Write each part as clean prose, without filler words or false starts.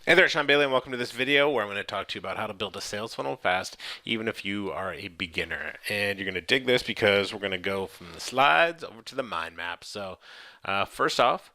Hey there, Shawn Bayley, and welcome to this video where I'm going to talk to you about how to build a sales funnel fast, even if you are a beginner. And you're going to dig this because we're going to go from the slides over to the mind map. So first off,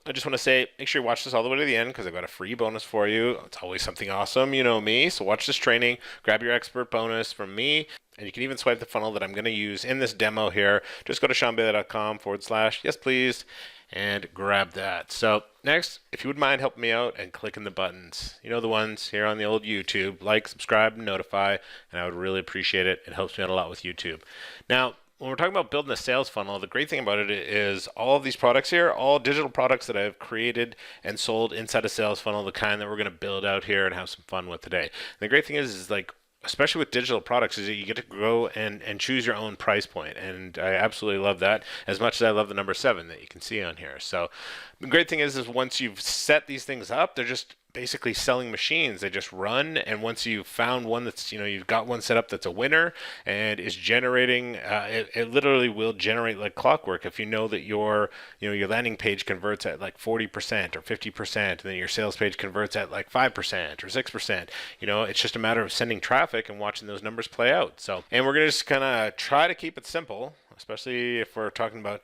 I just want to say, make sure you watch this all the way to the end because I've got a free bonus for you. It's always something awesome, you know me. So watch this training, grab your expert bonus from me, and you can even swipe the funnel that I'm going to use in this demo here. Just go to shawnbailey.com/yes please and grab that. So next, if you would mind helping me out and clicking the buttons, you know, the ones here on the old YouTube, like, subscribe, and notify, and I would really appreciate it. It helps me out a lot with YouTube. Now, when we're talking about building a sales funnel, the great thing about it is all of these products here, all digital products that I've created and sold inside a sales funnel, the kind that we're going to build out here and have some fun with today. And the great thing is like, especially with digital products, is that you get to grow and choose your own price point. And I absolutely love that, as much as I love the number 7 that you can see on here. So the great thing is once you've set these things up, they're just basically selling machines. They just run, and once you've found one that's, you've got one set up that's a winner and is generating, it literally will generate like clockwork. If you know that your landing page converts at like 40% or 50%, and then your sales page converts at like 5% or 6%, it's just a matter of sending traffic and watching those numbers play out. So, and we're gonna just kind of try to keep it simple, especially if we're talking about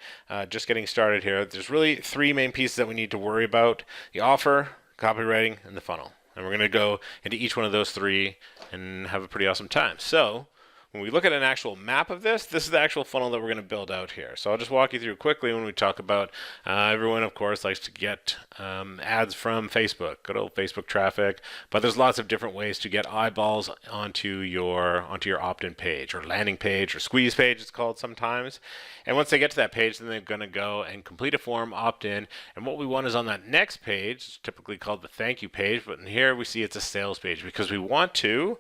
just getting started here. There's really 3 main pieces that we need to worry about: the offer, copywriting, and the funnel. And we're going to go into each one of those 3 and have a pretty awesome time. So when we look at an actual map of this is the actual funnel that we're going to build out here. So I'll just walk you through quickly when we talk about everyone, of course, likes to get ads from Facebook, good old Facebook traffic, but there's lots of different ways to get eyeballs onto your opt-in page or landing page or squeeze page, it's called sometimes. And once they get to that page, then they're going to go and complete a form, opt in, and what we want is on that next page, it's typically called the thank you page, but in here we see it's a sales page because we want to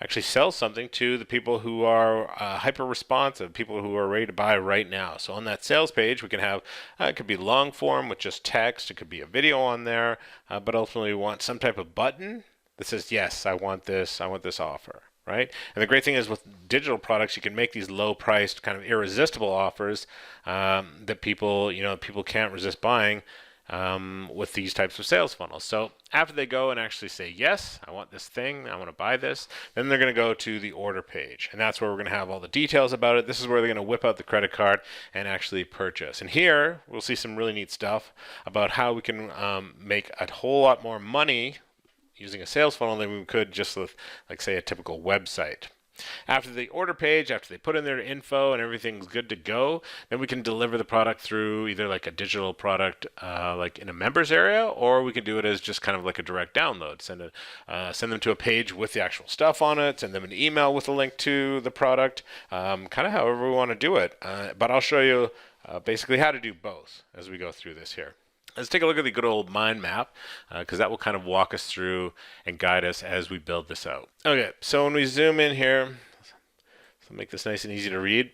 actually sell something to the people who are hyper responsive, people who are ready to buy right now. So on that sales page, we can have, it could be long form with just text, it could be a video on there, but ultimately we want some type of button that says, yes, I want this offer, right? And the great thing is with digital products, you can make these low priced kind of irresistible offers that people can't resist buying with these types of sales funnels. So after they go and actually say, yes, I want this thing, I want to buy this, then they're going to go to the order page. And that's where we're going to have all the details about it. This is where they're going to whip out the credit card and actually purchase. And here we'll see some really neat stuff about how we can make a whole lot more money using a sales funnel than we could just with, like, say, a typical website. After the order page, after they put in their info and everything's good to go, then we can deliver the product through either like a digital product like in a members area, or we can do it as just kind of like a direct download. Send them to a page with the actual stuff on it, send them an email with a link to the product, kind of however we want to do it. But I'll show you basically how to do both as we go through this here. Let's take a look at the good old mind map because that will kind of walk us through and guide us as we build this out. Okay, so when we zoom in here, so make this nice and easy to read.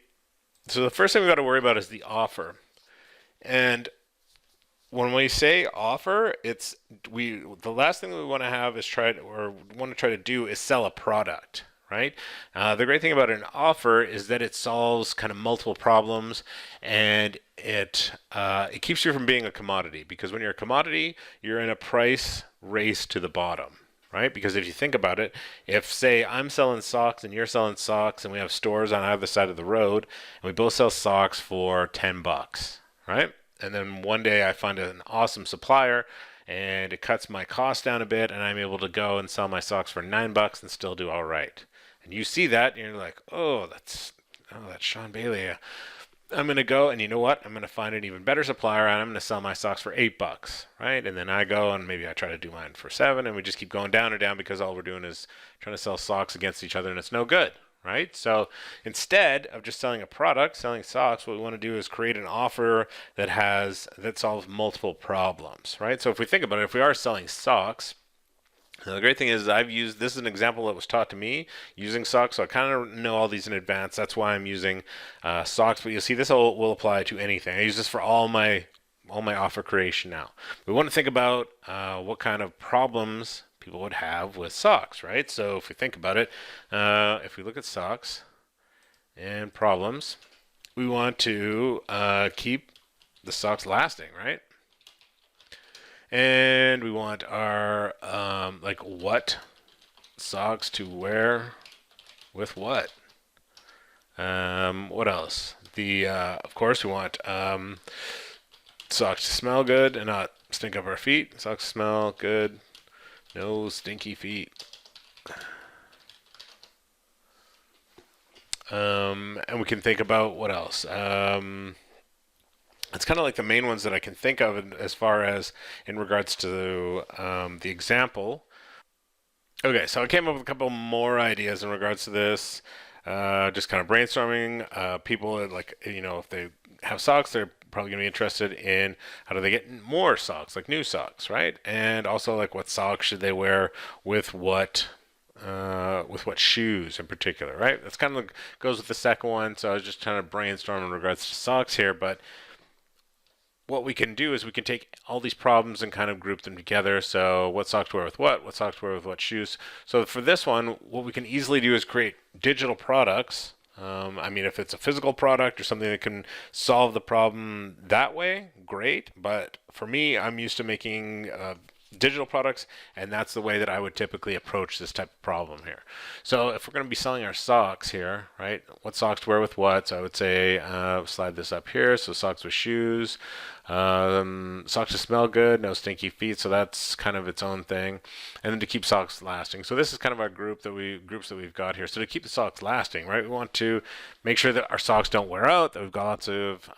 So the first thing we've got to worry about is the offer. And when we say offer, the last thing that we want to have is try to do is sell a product. Right? The great thing about an offer is that it solves kind of multiple problems, and it keeps you from being a commodity, because when you're a commodity, you're in a price race to the bottom, right? Because if you think about it, if, say, I'm selling socks and you're selling socks and we have stores on either side of the road and we both sell socks for $10, right? And then one day I find an awesome supplier and it cuts my cost down a bit and I'm able to go and sell my socks for $9 and still do all right. And you see that and you're like, that's Shawn Bayley. I'm going to go, and you know what? I'm going to find an even better supplier, and I'm going to sell my socks for $8, right? And then I go and maybe I try to do mine for $7, and we just keep going down and down because all we're doing is trying to sell socks against each other, and it's no good, right? So instead of just selling a product, selling socks, what we want to do is create an offer that solves multiple problems, right? So if we think about it, if we are selling socks, now, the great thing is this is an example that was taught to me using socks, so I kind of know all these in advance. That's why I'm using socks, but you'll see this will apply to anything. I use this for all my offer creation now. We want to think about what kind of problems people would have with socks, right? So if we think about it, if we look at socks and problems, we want to keep the socks lasting, right? And we want our like what socks to wear with what. What else? Of course, we want socks to smell good and not stink up our feet. Socks smell good, no stinky feet. And we can think about what else. It's kind of like the main ones that I can think of as far as in regards to the example. Okay, so I came up with a couple more ideas in regards to this. Just kind of brainstorming. People like if they have socks, they're probably going to be interested in how do they get more socks, like new socks, right? And also like what socks should they wear with what shoes in particular, right? That's kind of goes with the second one. So I was just trying to brainstorm in regards to socks here, but what we can do is we can take all these problems and kind of group them together. So what socks to wear with what socks to wear with what shoes. So for this one, what we can easily do is create digital products. I mean, if it's a physical product or something that can solve the problem that way, great. But for me, I'm used to making digital products, and that's the way that I would typically approach this type of problem here. So if we're going to be selling our socks here, right, what socks to wear with what, so I would say slide this up here, so socks with shoes, socks to smell good, no stinky feet, so that's kind of its own thing, and then to keep socks lasting. So this is kind of our groups that we've got here. So to keep the socks lasting, right, we want to make sure that our socks don't wear out, that we've got lots of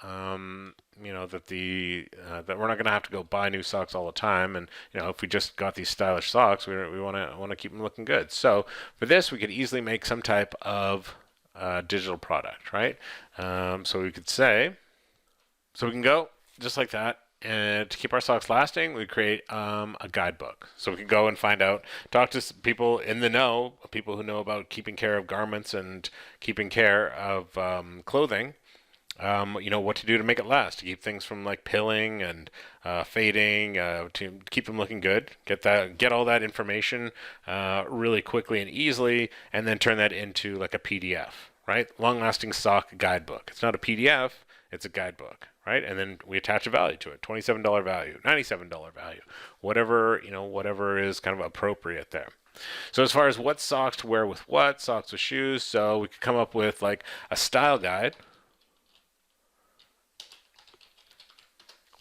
that we're not going to have to go buy new socks all the time, and if we just got these stylish socks, we want to keep them looking good. So for this, we could easily make some type of digital product, right? So we could say, so we can go just like that. And to keep our socks lasting, we create a guidebook. So we can go and find out, talk to people in the know, people who know about keeping care of garments and keeping care of clothing. What to do to make it last, to keep things from like pilling and fading, to keep them looking good. Get all that information really quickly and easily, and then turn that into like a PDF, right? Long-lasting sock guidebook. It's not a PDF, it's a guidebook, right? And then we attach a value to it: $27 value, $97 value, whatever is kind of appropriate there. So as far as what socks to wear with what, socks with shoes, so we could come up with like a style guide.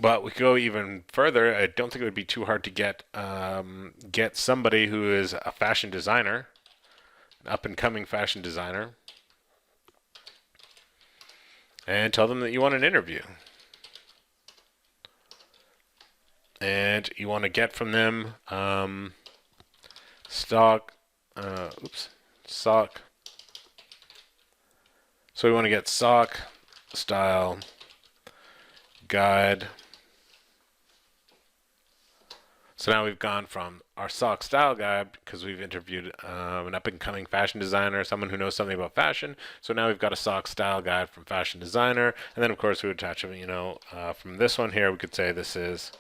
But we could go even further. I don't think it would be too hard to get somebody who is a fashion designer, an up-and-coming fashion designer, and tell them that you want an interview. And you want to get from them sock. So we want to get sock style guide. So now we've gone from our sock style guide, because we've interviewed an up-and-coming fashion designer, someone who knows something about fashion. So now we've got a sock style guide from fashion designer. And then, of course, we would attach them, from this one here, we could say this is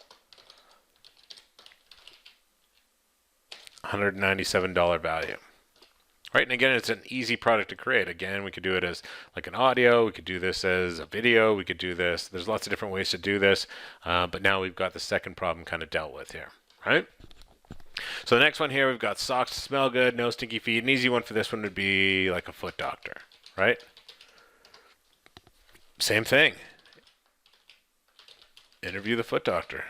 $197 value. Right, and again, it's an easy product to create. Again, we could do it as like an audio. We could do this as a video. We could do this. There's lots of different ways to do this. But now we've got the second problem kind of dealt with here, right? So the next one here, we've got socks to smell good, no stinky feet. An easy one for this one would be like a foot doctor, right? Same thing. Interview the foot doctor.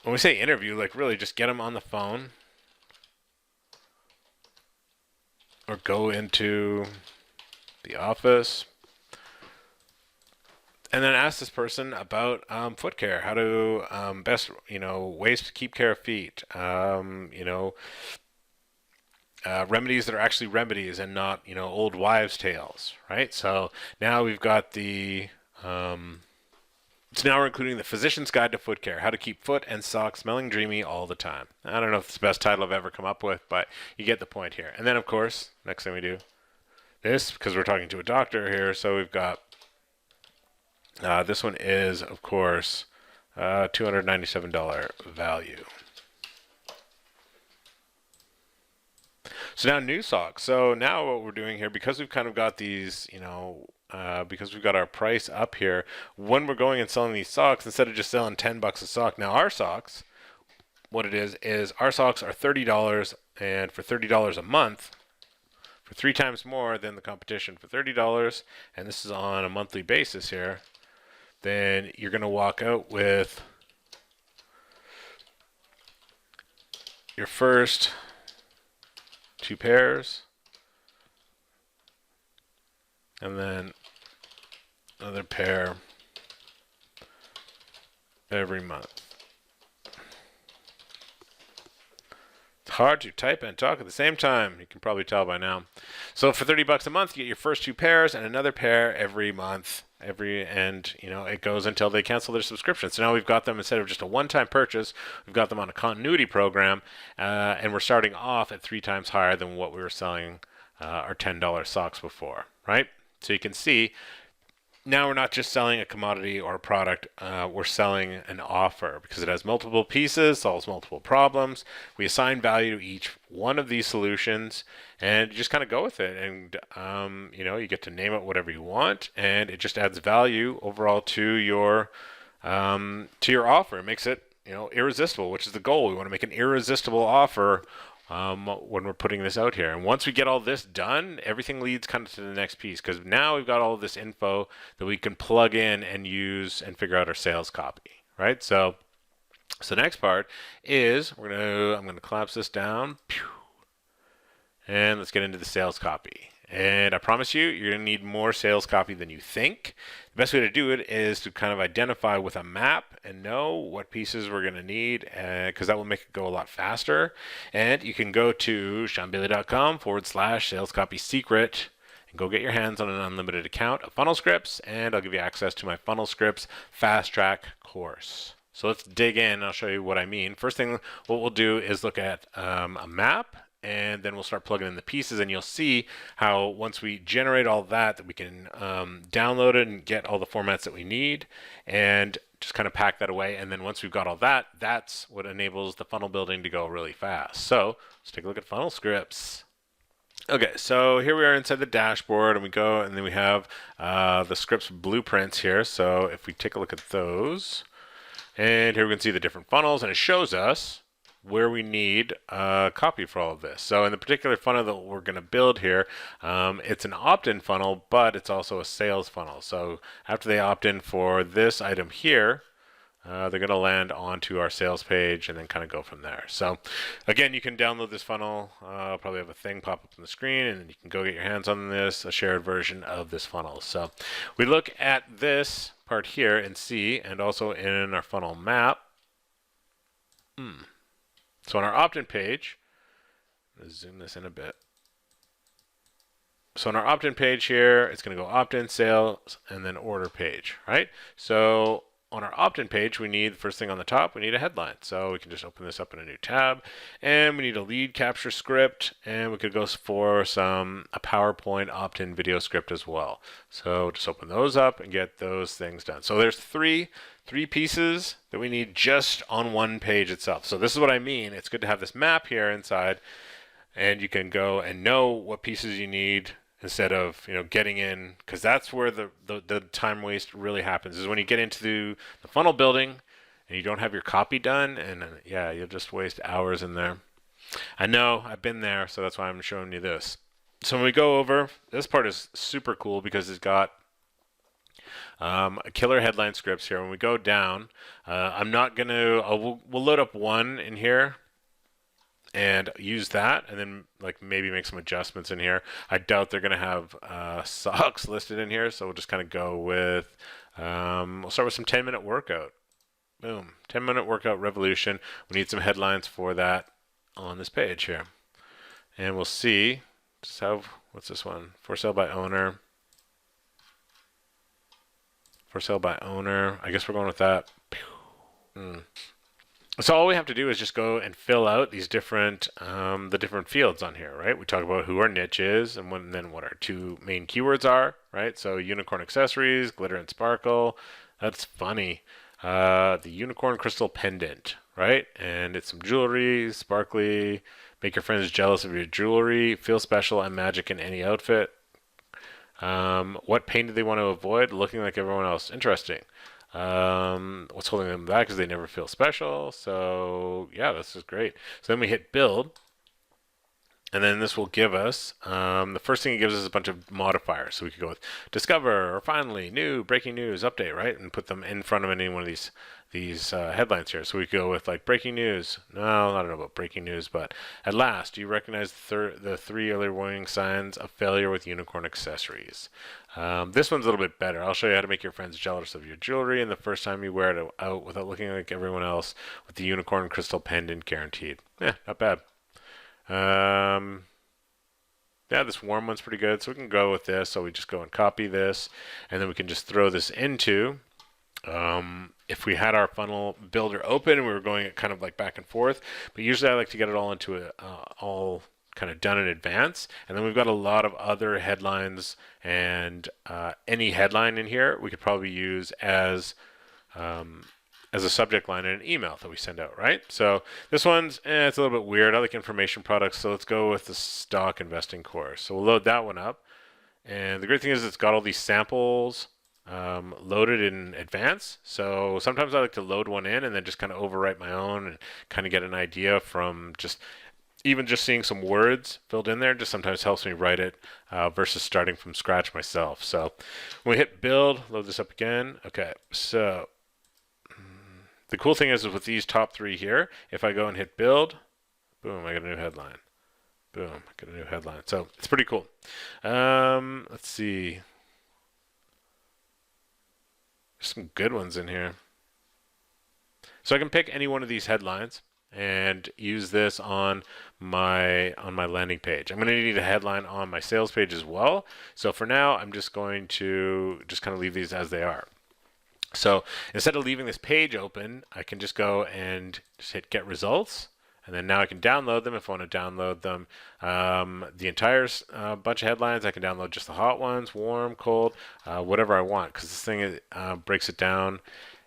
When we say interview, like really just get them on the phone, or go into the office and then ask this person about foot care, how to best, ways to keep care of feet, remedies that are actually remedies and not, old wives' tales, right? So now we've got so now we're including the Physician's Guide to Foot Care, how to keep foot and socks smelling dreamy all the time. I don't know if it's the best title I've ever come up with, but you get the point here. And then, of course, next thing we do, this, because we're talking to a doctor here, so we've got, this one is, of course, $297 value. So now new socks. So now what we're doing here, because we've kind of got these, because we've got our price up here, when we're going and selling these socks, instead of just selling $10 a sock, now our socks, what it is our socks are $30, and for $30 a month, for 3 times more than the competition for $30, and this is on a monthly basis here, then you're going to walk out with your first 2 pairs, and then another pair every month. It's hard to type and talk at the same time. You can probably tell by now. So for $30 a month, you get your first 2 pairs and another pair every month. And it goes until they cancel their subscription. So now we've got them, instead of just a one-time purchase, we've got them on a continuity program, and we're starting off at 3 times higher than what we were selling our $10 socks before, right? So you can see now we're not just selling a commodity or a product, we're selling an offer because it has multiple pieces, solves multiple problems. We assign value to each one of these solutions, and you just kind of go with it. And you get to name it whatever you want, and it just adds value overall to your offer. It makes it irresistible, which is the goal. We want to make an irresistible offer when we're putting this out here. And once we get all this done, everything leads kind of to the next piece, because now we've got all of this info that we can plug in and use and figure out our sales copy, right? So the next part is I'm going to collapse this down, and let's get into the sales copy. And I promise you, you're going to need more sales copy than you think. The best way to do it is to kind of identify with a map and know what pieces we're going to need, because that will make it go a lot faster. And you can go to ShawnBayley.com/sales copy secret and go get your hands on an unlimited account of Funnel Scripts, and I'll give you access to my Funnel Scripts Fast Track course. So let's dig in, and I'll show you what I mean. First thing, what we'll do is look at a map, and then we'll start plugging in the pieces, and you'll see how once we generate all that we can download it and get all the formats that we need and just kind of pack that away. And then once we've got all that, that's what enables the funnel building to go really fast. So let's take a look at Funnel Scripts. Okay, so here we are inside the dashboard, and we go, and then we have the scripts blueprints here. So if we take a look at those, and here we can see the different funnels, and it shows us where we need copy for all of this. So in the particular funnel that we're going to build here, it's an opt-in funnel, but it's also a sales funnel. So after they opt in for this item here, they're going to land onto our sales page and then kind of go from there. So again, you can download this funnel. I'll probably have a thing pop up on the screen, and you can go get your hands on this, a shared version of this funnel. So we look at this part here and see, and also in our funnel map. So on our opt-in page, let's zoom this in a bit. So on our opt-in page here, it's going to go opt-in, sales, and then order page, right? So on our opt-in page, we need, the first thing on the top, we need a headline. So we can just open this up in a new tab, and we need a lead capture script, and we could go for a PowerPoint opt-in video script as well. So just open those up and get those things done. So there's three pieces that we need just on one page itself. So this is what I mean. It's good to have this map here inside, and you can go and know what pieces you need instead of getting in, because that's where the time waste really happens, is when you get into the funnel building and you don't have your copy done, and yeah, you'll just waste hours in there. I know, I've been there, so that's why I'm showing you this. So when we go over, this part is super cool because it's got killer headline scripts here. When we go down, I'm not going to, we'll load up one in here and use that, and then maybe make some adjustments in here. I doubt they're going to have socks listed in here, so we'll just kind of go with, we'll start with some 10-minute workout. Boom, 10-minute workout revolution. We need some headlines for that on this page here. And we'll see, just have, what's this one? For sale by owner. For sale by owner. I guess we're going with that. So all we have to do is just go and fill out these different, the different fields on here, right? We talk about who our niche is, and then what our 2 main keywords are, right? So unicorn accessories, glitter and sparkle. That's funny. The unicorn crystal pendant, right? And it's some jewelry, sparkly, make your friends jealous of your jewelry, feel special and magic in any outfit. What pain do they want to avoid? Looking like everyone else. Interesting. What's holding them back is they never feel special. So yeah, this is great. So then we hit build. And then this will give us, the first thing it gives us is a bunch of modifiers. So we could go with discover or finally, new, breaking news, update, right? And put them in front of any one of these headlines here. So we could go with like breaking news. No, I don't know about breaking news, but at last, do you recognize the three early warning signs of failure with unicorn accessories? This one's a little bit better. I'll show you how to make your friends jealous of your jewelry and the first time you wear it out without looking like everyone else with the unicorn crystal pendant guaranteed. Yeah, not bad. Um, yeah, this warm one's pretty good, so we can go with this. So we just go and copy this, and then we can just throw this into, if we had our funnel builder open and we were going it kind of like back and forth, but usually I like to get it all into all kind of done in advance. And then we've got a lot of other headlines, and any headline in here we could probably use as a subject line in an email that we send out, right? So this one's, it's a little bit weird. I like information products, so let's go with the stock investing course. So we'll load that one up. And the great thing is it's got all these samples loaded in advance. So sometimes I like to load one in and then just kind of overwrite my own and kind of get an idea from even just seeing some words filled in there just sometimes helps me write it versus starting from scratch myself. So when we hit build, load this up again. Okay, so the cool thing is with these top three here, if I go and hit build, boom, I get a new headline. Boom, I get a new headline. So it's pretty cool. Let's see. There's some good ones in here. So I can pick any one of these headlines and use this on my landing page. I'm going to need a headline on my sales page as well. So for now, I'm just going to just kind of leave these as they are. So instead of leaving this page open, I can just go and just hit get results. And then now I can download them if I want to download them. The entire bunch of headlines, I can download just the hot ones, warm, cold, whatever I want, because this thing breaks it down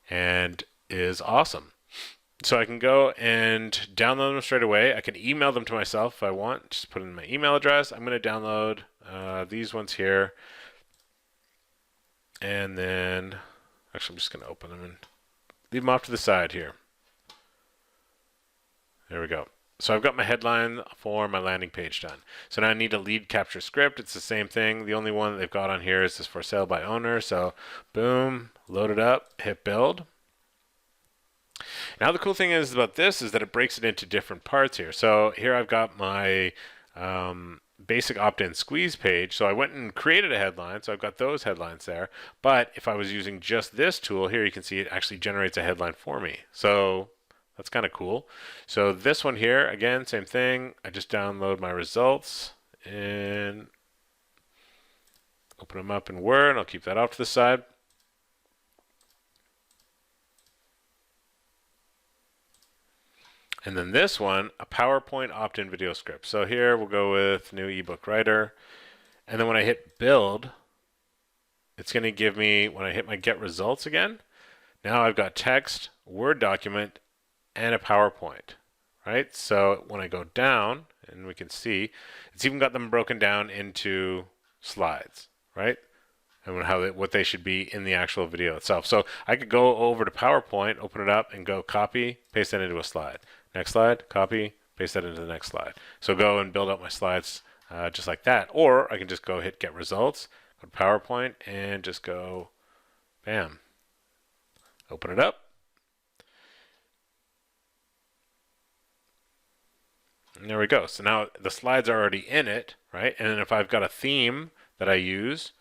and is awesome. So I can go and download them straight away. I can email them to myself if I want. Just put in my email address. I'm going to download these ones here. And then actually, I'm just going to open them and leave them off to the side here. There we go. So I've got my headline for my landing page done. So now I need a lead capture script. It's the same thing. The only one that they've got on here is this for sale by owner. So boom, load it up, hit build. Now the cool thing is about this is that it breaks it into different parts here. So here I've got my basic opt-in squeeze page. So I went and created a headline. So I've got those headlines there. But if I was using just this tool here, you can see it actually generates a headline for me. So that's kind of cool. So this one here, again, same thing. I just download my results and open them up in Word. I'll keep that off to the side. And then this one, a PowerPoint opt-in video script. So here we'll go with new ebook writer. And then when I hit build, it's going to give me, when I hit my get results again, now I've got text, Word document, and a PowerPoint, right? So when I go down, and we can see, it's even got them broken down into slides, right? And what they should be in the actual video itself. So I could go over to PowerPoint, open it up, and go copy, paste that into a slide. Next slide, copy, paste that into the next slide. So go and build up my slides just like that. Or I can just go hit get results, go to PowerPoint, and just go, bam, open it up. And there we go. So now the slides are already in it, right? And then if I've got a theme that I use,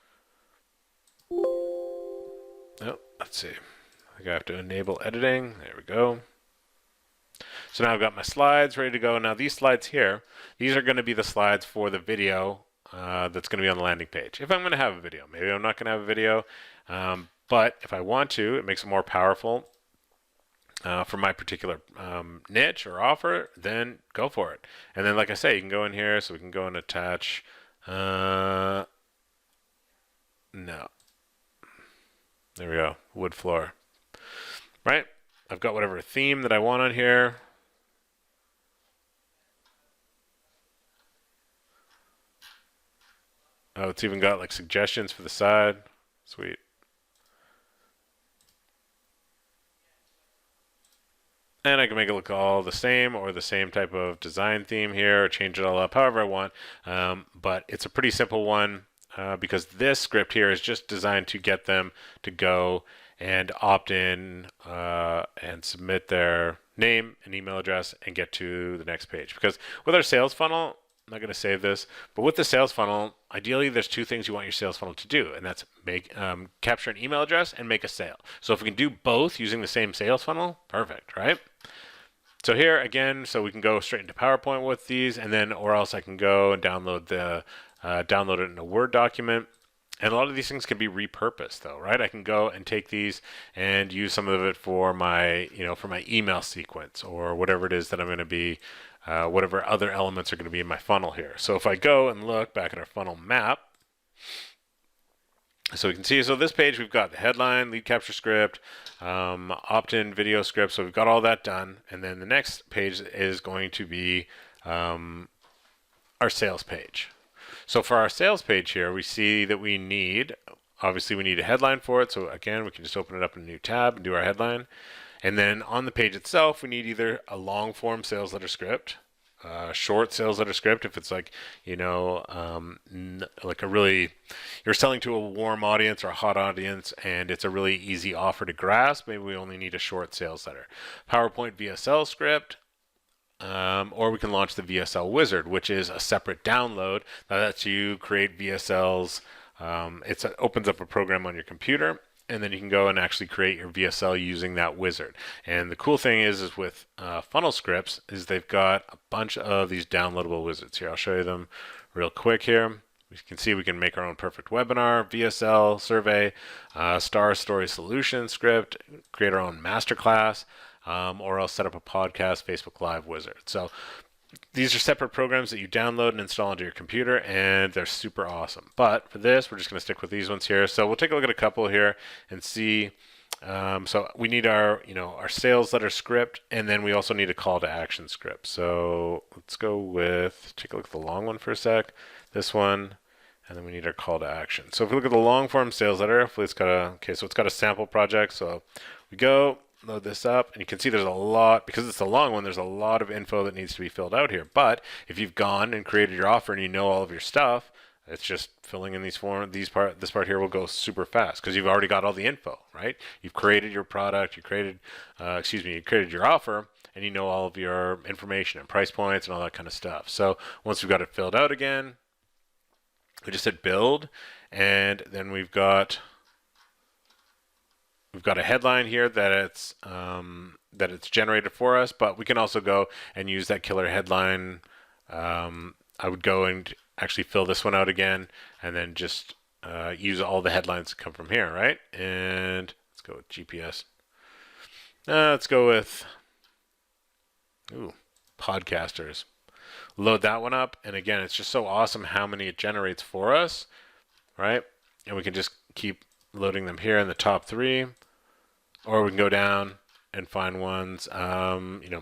oh, let's see. I think I have to enable editing. There we go. So now I've got my slides ready to go. Now these slides here, these are going to be the slides for the video that's going to be on the landing page. If I'm going to have a video, maybe I'm not going to have a video, but if I want to, it makes it more powerful for my particular niche or offer, then go for it. And then, like I say, you can go in here, so we can go and attach. No. There we go. Wood floor. Right? I've got whatever theme that I want on here. Oh, it's even got like suggestions for the side. Sweet. And I can make it look all the same or the same type of design theme here, or change it all up however I want. But it's a pretty simple one because this script here is just designed to get them to go and opt in and submit their name and email address and get to the next page. Because with our sales funnel, I'm not going to save this, but with the sales funnel, ideally there's two things you want your sales funnel to do, and that's make capture an email address and make a sale. So if we can do both using the same sales funnel, perfect, right? So here again, so we can go straight into PowerPoint with these, and then or else I can go and download it in a Word document. And a lot of these things can be repurposed though, right? I can go and take these and use some of it for my, for my email sequence or whatever it is that I'm going to be, whatever other elements are going to be in my funnel here. So if I go and look back at our funnel map, so we can see, so this page we've got the headline, lead capture script, opt-in video script. So we've got all that done. And then the next page is going to be our sales page. So for our sales page here, we see that obviously we need a headline for it. So again, we can just open it up in a new tab and do our headline. And then on the page itself, we need either a long form sales letter script, short sales letter script if it's like, like you're selling to a warm audience or a hot audience and it's a really easy offer to grasp. Maybe we only need a short sales letter. PowerPoint VSL script. Or we can launch the VSL Wizard, which is a separate download that lets you create VSLs. It opens up a program on your computer, and then you can go and actually create your VSL using that wizard. And the cool thing is with funnel scripts is they've got a bunch of these downloadable wizards here. I'll show you them real quick here. We can see we can make our own perfect webinar, VSL, survey, star story solution script, create our own masterclass, or else set up a podcast, Facebook Live wizard. So these are separate programs that you download and install onto your computer, and they're super awesome. But for this, we're just going to stick with these ones here. So we'll take a look at a couple here and see. So we need our sales letter script, and then we also need a call to action script. So let's take a look at the long one for a sec. This one, and then we need our call to action. So if we look at the long form sales letter, hopefully it's got a sample project. So we go load this up, and you can see there's a lot, because it's a long one, there's a lot of info that needs to be filled out here. But if you've gone and created your offer and you know all of your stuff, it's just filling in these forms. This part here will go super fast because you've already got all the info, right? You've created your product, you created your offer, and you know all of your information and price points and all that kind of stuff. So once we've got it filled out again, we just hit build, and then we've got a headline here that it's generated for us, but we can also go and use that killer headline. I would go and actually fill this one out again, and then just use all the headlines that come from here, right? And let's go with GPS. Let's go with podcasters. Load that one up, and again, it's just so awesome how many it generates for us, right? And we can just keep loading them here in the top three, or we can go down and find ones,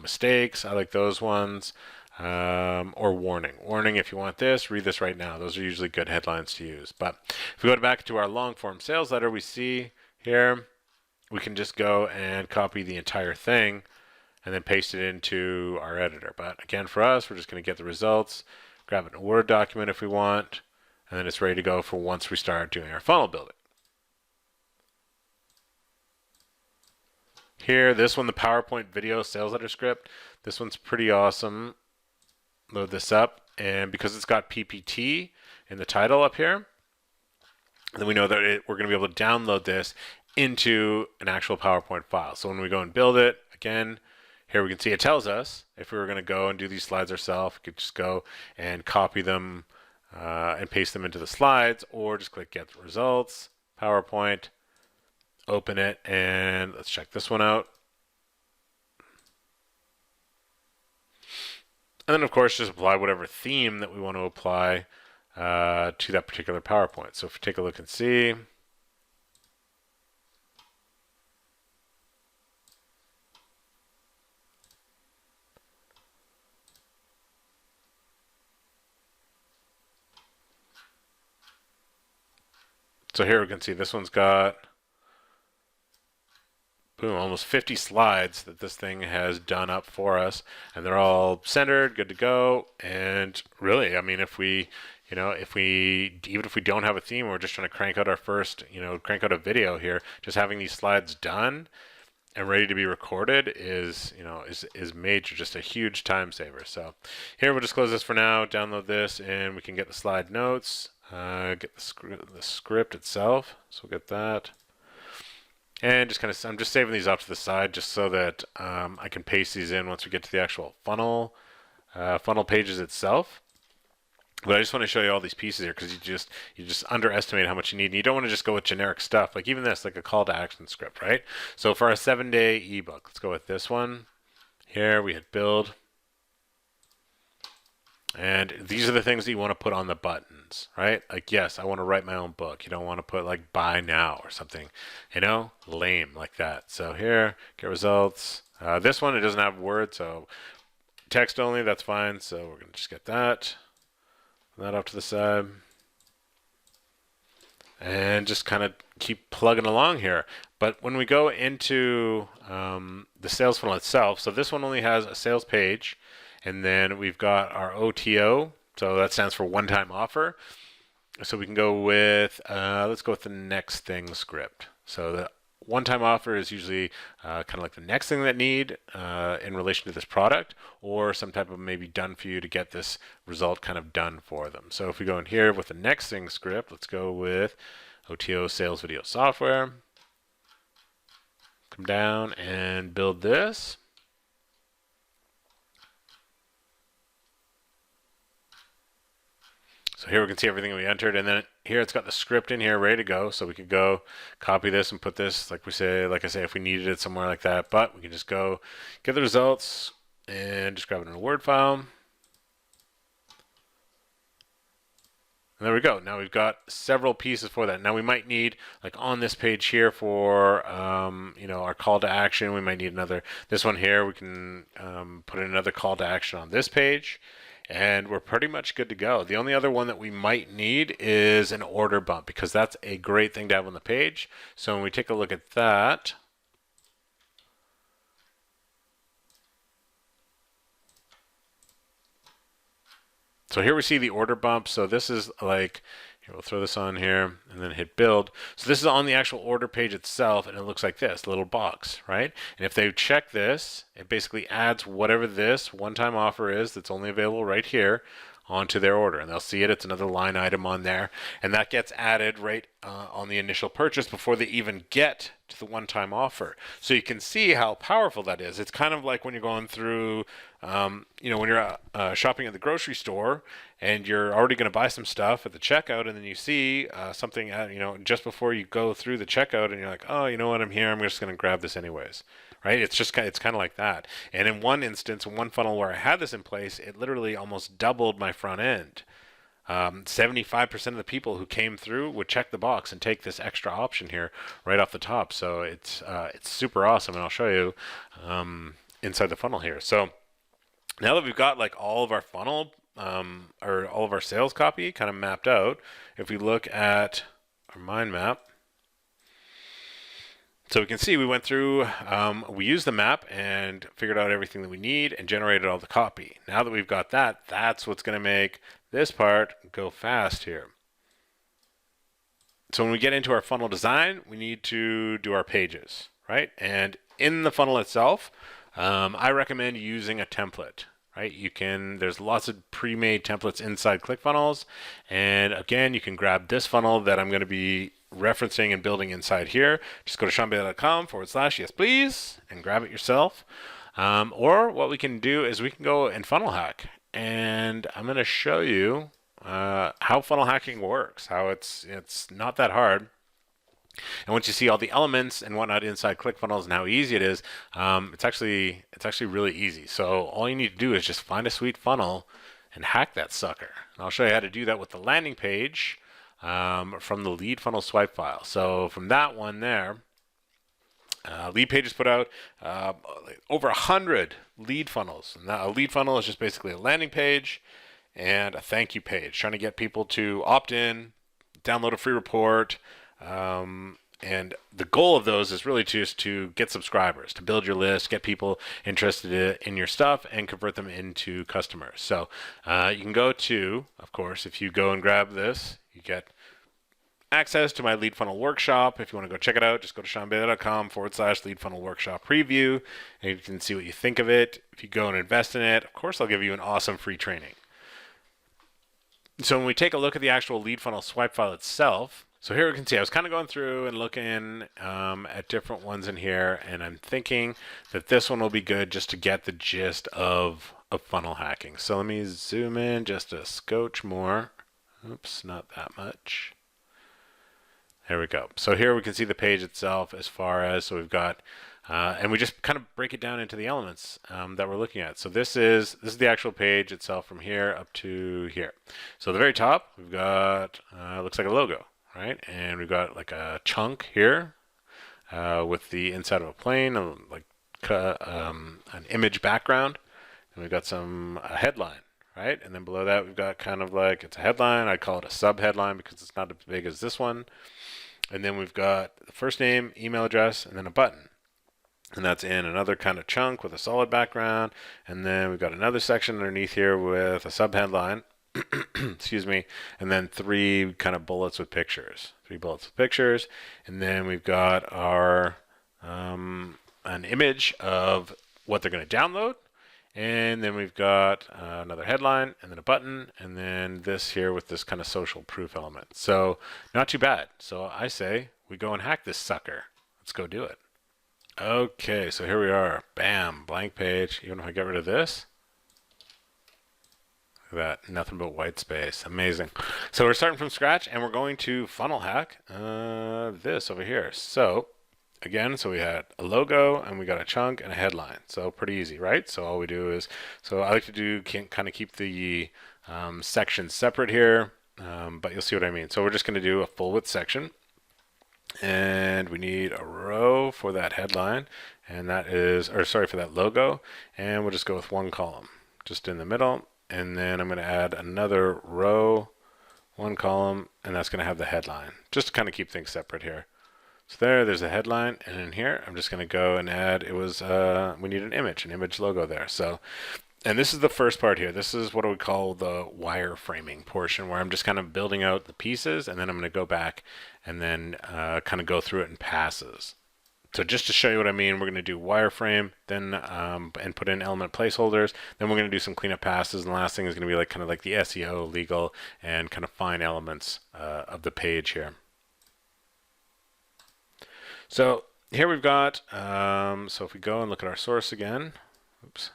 mistakes. I like those ones, or warning. Warning, if you want this, read this right now. Those are usually good headlines to use. But if we go back to our long form sales letter, we see here, we can just go and copy the entire thing and then paste it into our editor. But again, for us, we're just going to get the results, grab it in a Word document if we want, and then it's ready to go for once we start doing our funnel building. Here, this one, the PowerPoint video sales letter script, this one's pretty awesome. Load this up, and because it's got PPT in the title up here, then we know that we're going to be able to download this into an actual PowerPoint file. So when we go and build it, again, here we can see it tells us if we were going to go and do these slides ourselves, we could just go and copy them and paste them into the slides, or just click Get Results, PowerPoint, open it, and let's check this one out. And then, of course, just apply whatever theme that we want to apply to that particular PowerPoint. So if we take a look and see, so here we can see this one's got boom, almost 50 slides that this thing has done up for us, and they're all centered, good to go. And really, I mean, if we even if we don't have a theme, we're just trying to crank out our first, crank out a video here, just having these slides done and ready to be recorded is major, just a huge time saver. So here we'll just close this for now, download this, and we can get the slide notes, get the script itself. So we'll get that. And I'm just saving these off to the side just so that I can paste these in once we get to the actual funnel pages itself. But I just want to show you all these pieces here because you just underestimate how much you need. And you don't want to just go with generic stuff like even this, like a call to action script, right? So for our 7-day ebook, let's go with this one. Here we hit build. And these are the things that you want to put on the buttons, right? Like, yes, I want to write my own book. You don't want to put like buy now or something, lame like that. So here, get results. This one, it doesn't have words, so text only, that's fine. So we're going to just get that off to the side. And just kind of keep plugging along here. But when we go into the sales funnel itself, so this one only has a sales page. And then we've got our OTO, so that stands for one-time offer. So we can go with, let's go with the next thing script. So the one-time offer is usually kind of like the next thing that need in relation to this product, or some type of maybe done for you to get this result kind of done for them. So if we go in here with the next thing script, let's go with OTO sales video software. Come down and build this. So here we can see everything we entered, and then here it's got the script in here ready to go. So we could go copy this and put this, like I say, if we needed it somewhere like that. But we can just go get the results and just grab it in a Word file. And there we go. Now we've got several pieces for that. Now we might need, like on this page here for, our call to action, we might need this one here, we can put in another call to action on this page. And we're pretty much good to go. The only other one that we might need is an order bump because that's a great thing to have on the page. So when we take a look at that, so here we see the order bump. So this is like, here we'll throw this on here and then hit build. So this is on the actual order page itself, and it looks like this little box, right? And if they check this, it basically adds whatever this one-time offer is that's only available right here onto their order, and they'll see it. It's another line item on there, and that gets added right on the initial purchase before they even get to the one-time offer. So you can see how powerful that is. It's kind of like when you're going through, when you're shopping at the grocery store and you're already going to buy some stuff at the checkout, and then you see something, just before you go through the checkout, and you're like, oh, you know what, I'm here. I'm just going to grab this anyways. Right? It's kind of like that. And in one instance, in one funnel where I had this in place, it literally almost doubled my front end. 75% of the people who came through would check the box and take this extra option here right off the top. So it's super awesome, and I'll show you inside the funnel here. So now that we've got like all of our funnel or all of our sales copy kind of mapped out, if we look at our mind map, so we can see we went through, we used the map and figured out everything that we need and generated all the copy. Now that we've got that, that's what's going to make this part go fast here. So when we get into our funnel design, we need to do our pages, right? And in the funnel itself, I recommend using a template. Right? There's lots of pre-made templates inside ClickFunnels. And again, you can grab this funnel that I'm going to be referencing and building inside here. Just go to shawnbayley.com/yes please and grab it yourself. Or what we can do is we can go and funnel hack. And I'm going to show you how funnel hacking works, how it's not that hard. And once you see all the elements and whatnot inside ClickFunnels and how easy it is, it's actually really easy. So all you need to do is just find a sweet funnel and hack that sucker. And I'll show you how to do that with the landing page from the lead funnel swipe file. So from that one there, lead pages put out over 100 lead funnels. And a lead funnel is just basically a landing page and a thank you page, trying to get people to opt in, download a free report, And the goal of those is really just to get subscribers, to build your list, get people interested in your stuff, and convert them into customers. So you can go to, of course, if you go and grab this, you get access to my lead funnel workshop. If you want to go check it out, just go to shawnbayley.com/lead funnel workshop preview, and you can see what you think of it. If you go and invest in it, of course, I'll give you an awesome free training. So when we take a look at the actual lead funnel swipe file itself, so here we can see I was kind of going through and looking at different ones in here, and I'm thinking that this one will be good just to get the gist of funnel hacking. So let me zoom in just a scotch more. Oops, not that much. There we go. So here we can see the page itself as far as, so we've got, and we just kind of break it down into the elements that we're looking at. So this is the actual page itself from here up to here. So the very top, we've got, looks like a logo, right? And we've got like a chunk here with the inside of a plane, like an image background. And we've got some headline, right? And then below that, we've got kind of like, it's a headline. I call it a sub headline because it's not as big as this one. And then we've got the first name, email address, and then a button. And that's in another kind of chunk with a solid background. And then we've got another section underneath here with a subheadline, excuse me, and then 3 kind of bullets with pictures. 3 bullets with pictures. And then we've got our an image of what they're going to download. And then we've got another headline, and then a button, and then this here with this kind of social proof element. So not too bad. So I say we go and hack this sucker. Let's go do it. Okay, so here we are. Bam, blank page. Even if I get rid of this, look at that, nothing but white space. Amazing. So we're starting from scratch, and we're going to funnel hack this over here. So again, so we had a logo and we got a chunk and a headline. So pretty easy, right? So all we do is, so I like to do, kind of keep the sections separate here, but you'll see what I mean. So we're just going to do a full width section, and we need a row for that headline, and that is, or sorry, for that logo, and we'll just go with 1 column just in the middle, and then I'm going to add another row, 1 column, and that's going to have the headline, just to kind of keep things separate here. So there's a headline, and in here, I'm just going to go and add, it was, we need an image logo there. So, and this is the first part here. This is what I would call the wireframing portion, where I'm just kind of building out the pieces, and then I'm going to go back and then kind of go through it in passes. So just to show you what I mean, we're going to do wireframe, then and put in element placeholders. Then we're going to do some cleanup passes, and the last thing is going to be like kind of like the SEO, legal, and kind of fine elements of the page here. So here we've got, so if we go and look at our source again, oops.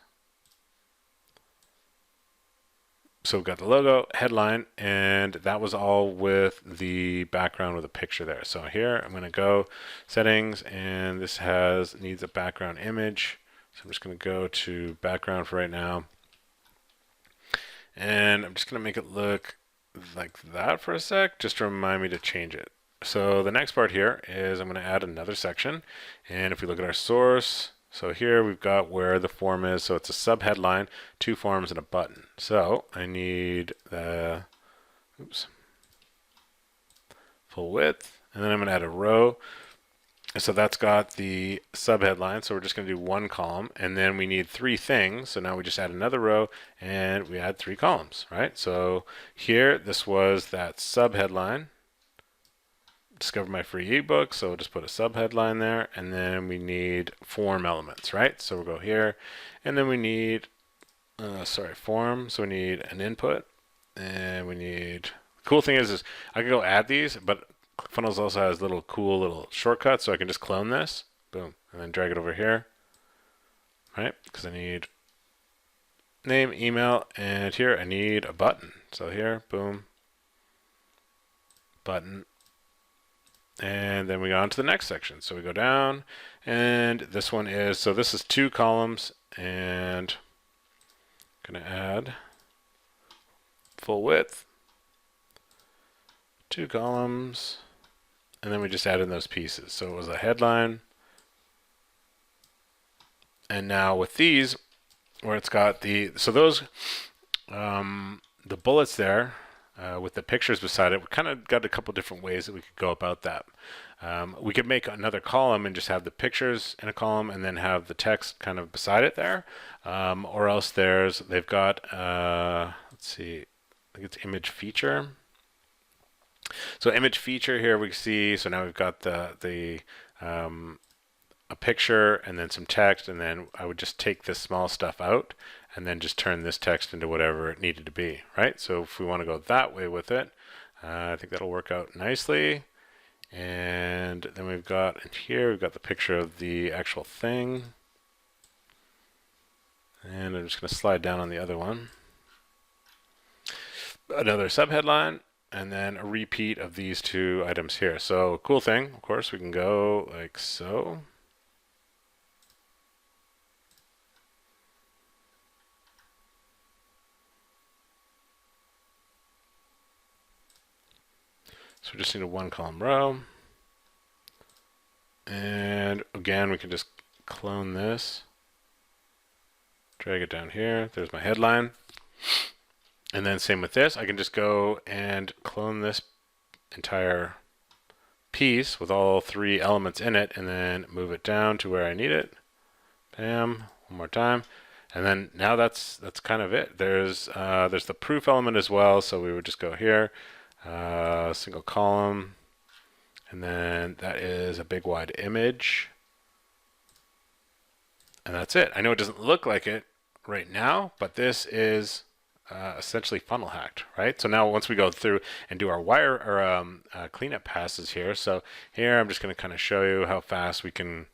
So we've got the logo, headline, and that was all with the background with a picture there. So here I'm going to go settings, and this needs a background image. So I'm just going to go to background for right now. And I'm just going to make it look like that for a sec, just to remind me to change it. So the next part here is I'm going to add another section, and if we look at our source, so here we've got where the form is, so it's a subheadline, 2 forms, and a button. So I need the full width, and then I'm going to add a row. So that's got the subheadline, so we're just going to do 1 column, and then we need 3 things. So now we just add another row, and we add 3 columns, right? So here, this was that subheadline. Discover my free ebook, so we'll just put a subheadline there, and then we need form elements, right? So we'll go here, and then we need form, so we need an input, and we need, the cool thing is I can go add these, but ClickFunnels also has cool little shortcuts, so I can just clone this, boom, and then drag it over here, right? Because I need name, email, and here I need a button. So here, boom, button. And then we go on to the next section. So we go down, and this one is, so this is 2 columns, and I'm going to add full width, 2 columns, and then we just add in those pieces. So it was a headline, and now with these, where it's got so those, the bullets there, with the pictures beside it, we kind of got a couple different ways that we could go about that. We could make another column and just have the pictures in a column and then have the text kind of beside it there. Or else they've got, let's see, I think it's image feature. So image feature here we see, so now we've got a picture and then some text, and then I would just take this small stuff out and then just turn this text into whatever it needed to be, right? So if we want to go that way with it, I think that'll work out nicely. And then we've got in here, we've got the picture of the actual thing. And I'm just going to slide down on the other one. Another subheadline, and then a repeat of these two items here. So cool thing, of course, we can go like so. So we just need a one column row. And again, we can just clone this, drag it down here. There's my headline. And then same with this. I can just go and clone this entire piece with all three elements in it and then move it down to where I need it. Bam, one more time. And then now that's kind of it. There's the proof element as well. So we would just go here, single column, and then that is a big wide image. And that's it. I know it doesn't look like it right now, but this is essentially funnel hacked, right? So now once we go through and do our wire or cleanup passes here, so here I'm just going to kind of show you how fast we can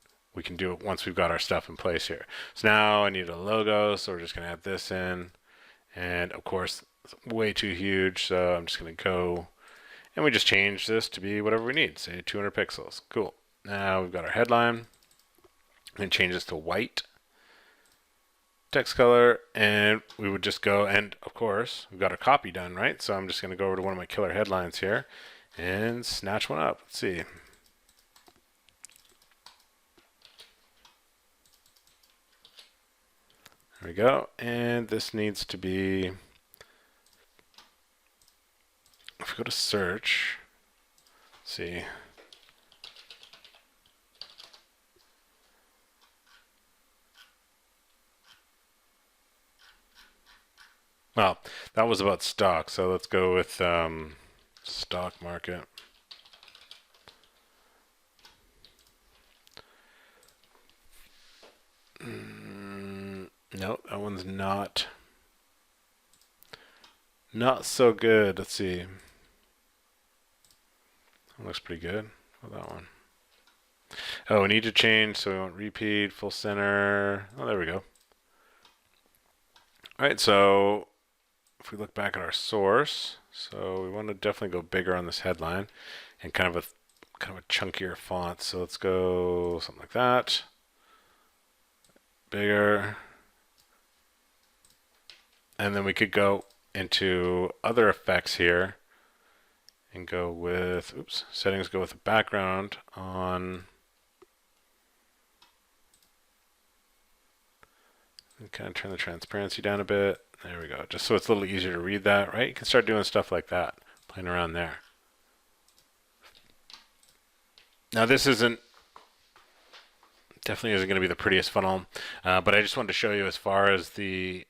do it once we've got our stuff in place here. So now I need a logo, so we're just going to add this in, and of course it's way too huge, so I'm just going to go and we just change this to be whatever we need, say 200 pixels. Cool. Now we've got our headline, and change this to white. Text color, and we would just go, and of course we've got our copy done, right? So I'm just going to go over to one of my killer headlines here and snatch one up. Let's see. There we go. And this needs to be, if we go to search, let's see. Well, that was about stock, so let's go with stock market. No, that one's not so good. Let's see. That looks pretty good. What about that one? Oh, we need to change, so we want repeat, full center. Oh, there we go. All right, so if we look back at our source, so we want to definitely go bigger on this headline and kind of a chunkier font. So let's go something like that. Bigger. And then we could go into other effects here and go with, oops, settings, go with the background on, and kind of turn the transparency down a bit. There we go, just so it's a little easier to read that, right? You can start doing stuff like that, playing around there. Now this definitely isn't going to be the prettiest funnel, but I just wanted to show you as far as the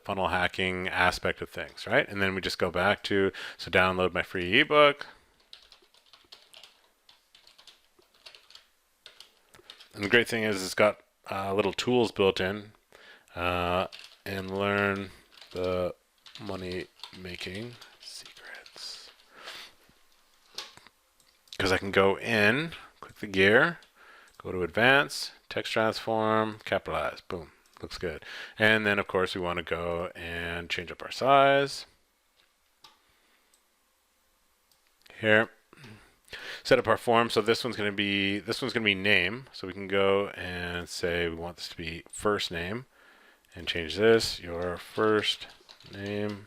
funnel hacking aspect of things, right? And then we just go back to, so download my free ebook. And the great thing is it's got little tools built in, and learn the money making secrets. Because I can go in, click the gear, go to advanced, text transform, capitalize, boom, looks good. And then of course we want to go and change up our size. Here, set up our form. So this one's going to be name. So we can go and say we want this to be first name, and change this, your first name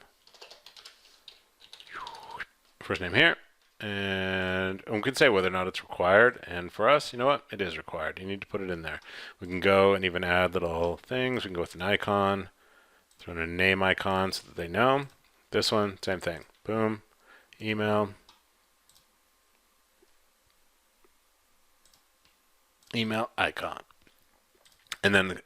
here. And we can say whether or not it's required. And for us, you know what? It is required. You need to put it in there. We can go and even add little things. We can go with an icon, throw in a name icon so that they know. This one, same thing. Boom. Email. email icon. And then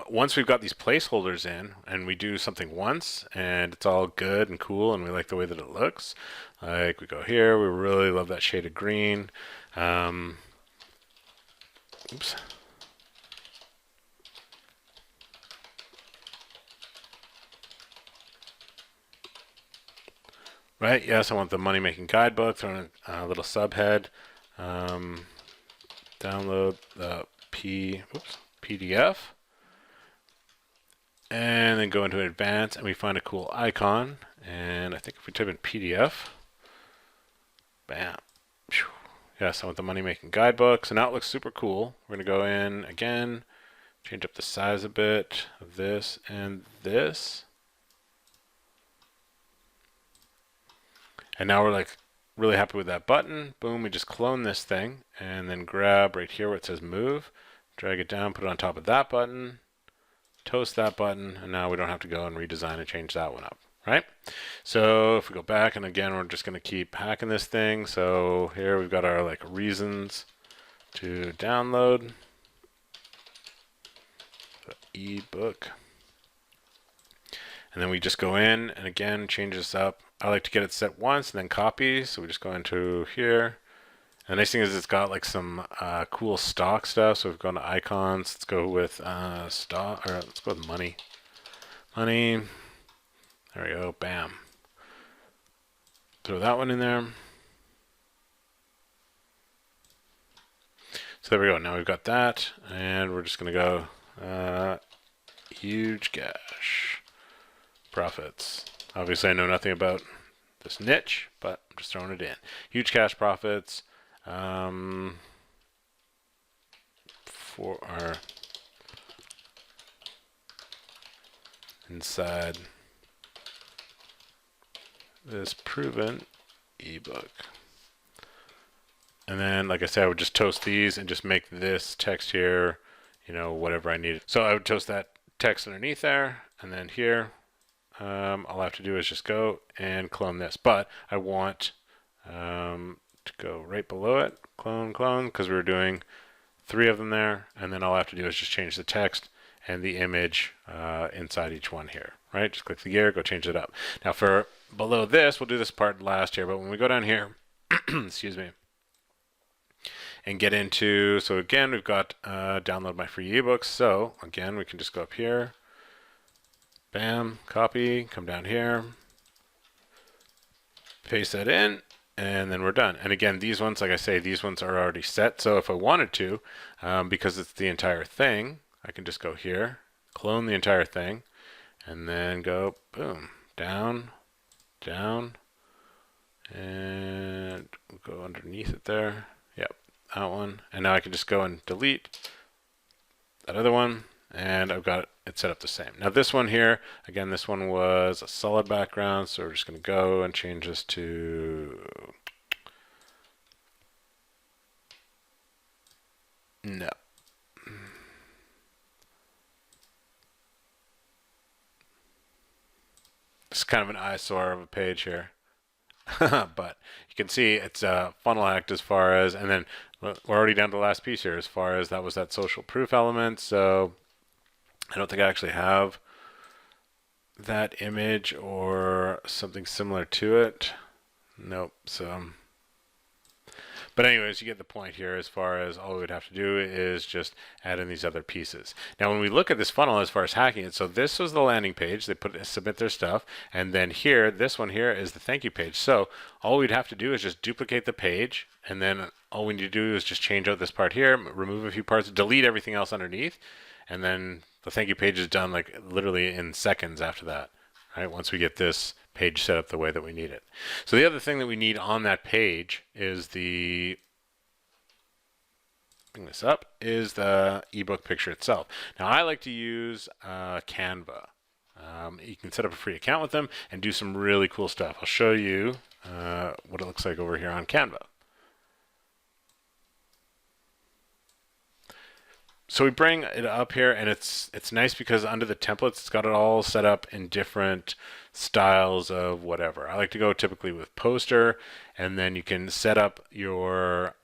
once we've got these placeholders in and we do something once and it's all good and cool and we like the way that it looks, like we go here, we really love that shade of green. Oops. Right, yes, I want the money making guidebook, throw in a little subhead. Download the PDF. And then go into advanced and we find a cool icon. And I think if we type in PDF, bam. Yes, I want the money making guidebook. So now it looks super cool. We're going to go in again, change up the size a bit of this and this. And now we're like really happy with that button. Boom, we just clone this thing and then grab right here where it says move, drag it down, put it on top of that button, toast that button, and now we don't have to go and redesign and change that one up, right? So if we go back, and again, we're just going to keep hacking this thing. So here we've got our like reasons to download the ebook. And then we just go in and again change this up. I like to get it set once and then copy. So we just go into here. And the nice thing is it's got like some cool stock stuff. So we've gone to icons. Let's go with stock, or let's go with money. Money. There we go. Bam. Throw that one in there. So there we go. Now we've got that, and we're just gonna go huge cash profits. Obviously, I know nothing about this niche, but I'm just throwing it in. Huge cash profits for our inside this proven ebook. And then, like I said, I would just toast these and just make this text here, you know, whatever I needed. So I would toast that text underneath there, and then here, all I have to do is just go and clone this. But I want to go right below it, clone, because we were doing 3 of them there, and then all I have to do is just change the text and the image inside each one here, right? Just click the gear, go change it up. Now for below this, we'll do this part last here, but when we go down here, excuse me, and get into, so again, we've got download my free ebooks. So again, we can just go up here, bam, copy, come down here, paste that in, and then we're done. And again, these ones, like I say, these ones are already set. So if I wanted to, because it's the entire thing, I can just go here, clone the entire thing, and then go, boom, down, down, and we'll go underneath it there. Yep, that one. And now I can just go and delete that other one, and I've got it set up the same. Now this one here, again, this one was a solid background, so we're just going to go and change this to no. It's kind of an eyesore of a page here. But you can see it's a funnel hacked as far as, and then we're already down to the last piece here as far as that was that social proof element. So I don't think I actually have that image or something similar to it. Nope. So, but anyways, you get the point here as far as all we would have to do is just add in these other pieces. Now, when we look at this funnel as far as hacking it, so this was the landing page. They submit their stuff. And then here, this one here is the thank you page. So all we'd have to do is just duplicate the page. And then all we need to do is just change out this part here, remove a few parts, delete everything else underneath. And then the thank you page is done like literally in seconds after that, right? Once we get this page set up the way that we need it. So the other thing that we need on that page is bring this up, is the ebook picture itself. Now I like to use Canva. You can set up a free account with them and do some really cool stuff. I'll show you what it looks like over here on Canva. So we bring it up here, and it's nice because under the templates, it's got it all set up in different styles of whatever. I like to go typically with poster, and then you can set up your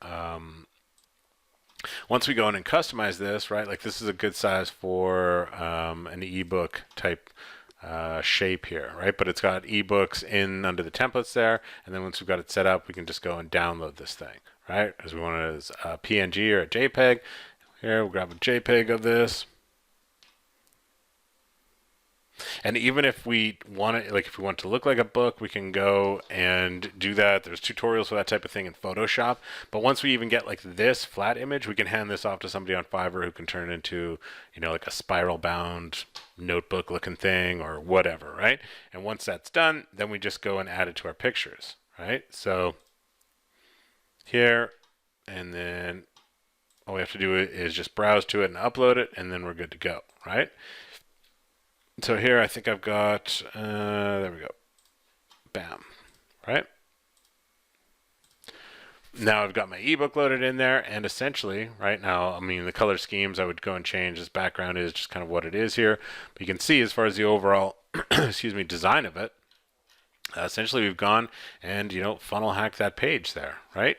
Once we go in and customize this, right, like this is a good size for an ebook type shape here, right? But it's got ebooks in under the templates there, and then once we've got it set up, we can just go and download this thing, right? As we want it as a PNG or a JPEG. Here, we'll grab a JPEG of this. And even if we want it, like if we want it to look like a book, we can go and do that. There's tutorials for that type of thing in Photoshop. But once we even get like this flat image, we can hand this off to somebody on Fiverr who can turn it into, you know, like a spiral bound notebook looking thing or whatever, right? And once that's done, then we just go and add it to our pictures, right? So here, and then all we have to do is just browse to it and upload it, and then we're good to go, right? So here I think I've got, there we go, bam, right? Now I've got my ebook loaded in there, and essentially, right now, I mean, the color schemes I would go and change. This background is just kind of what it is here. But you can see as far as the overall, excuse me, design of it, essentially we've gone and, you know, funnel hacked that page there, right?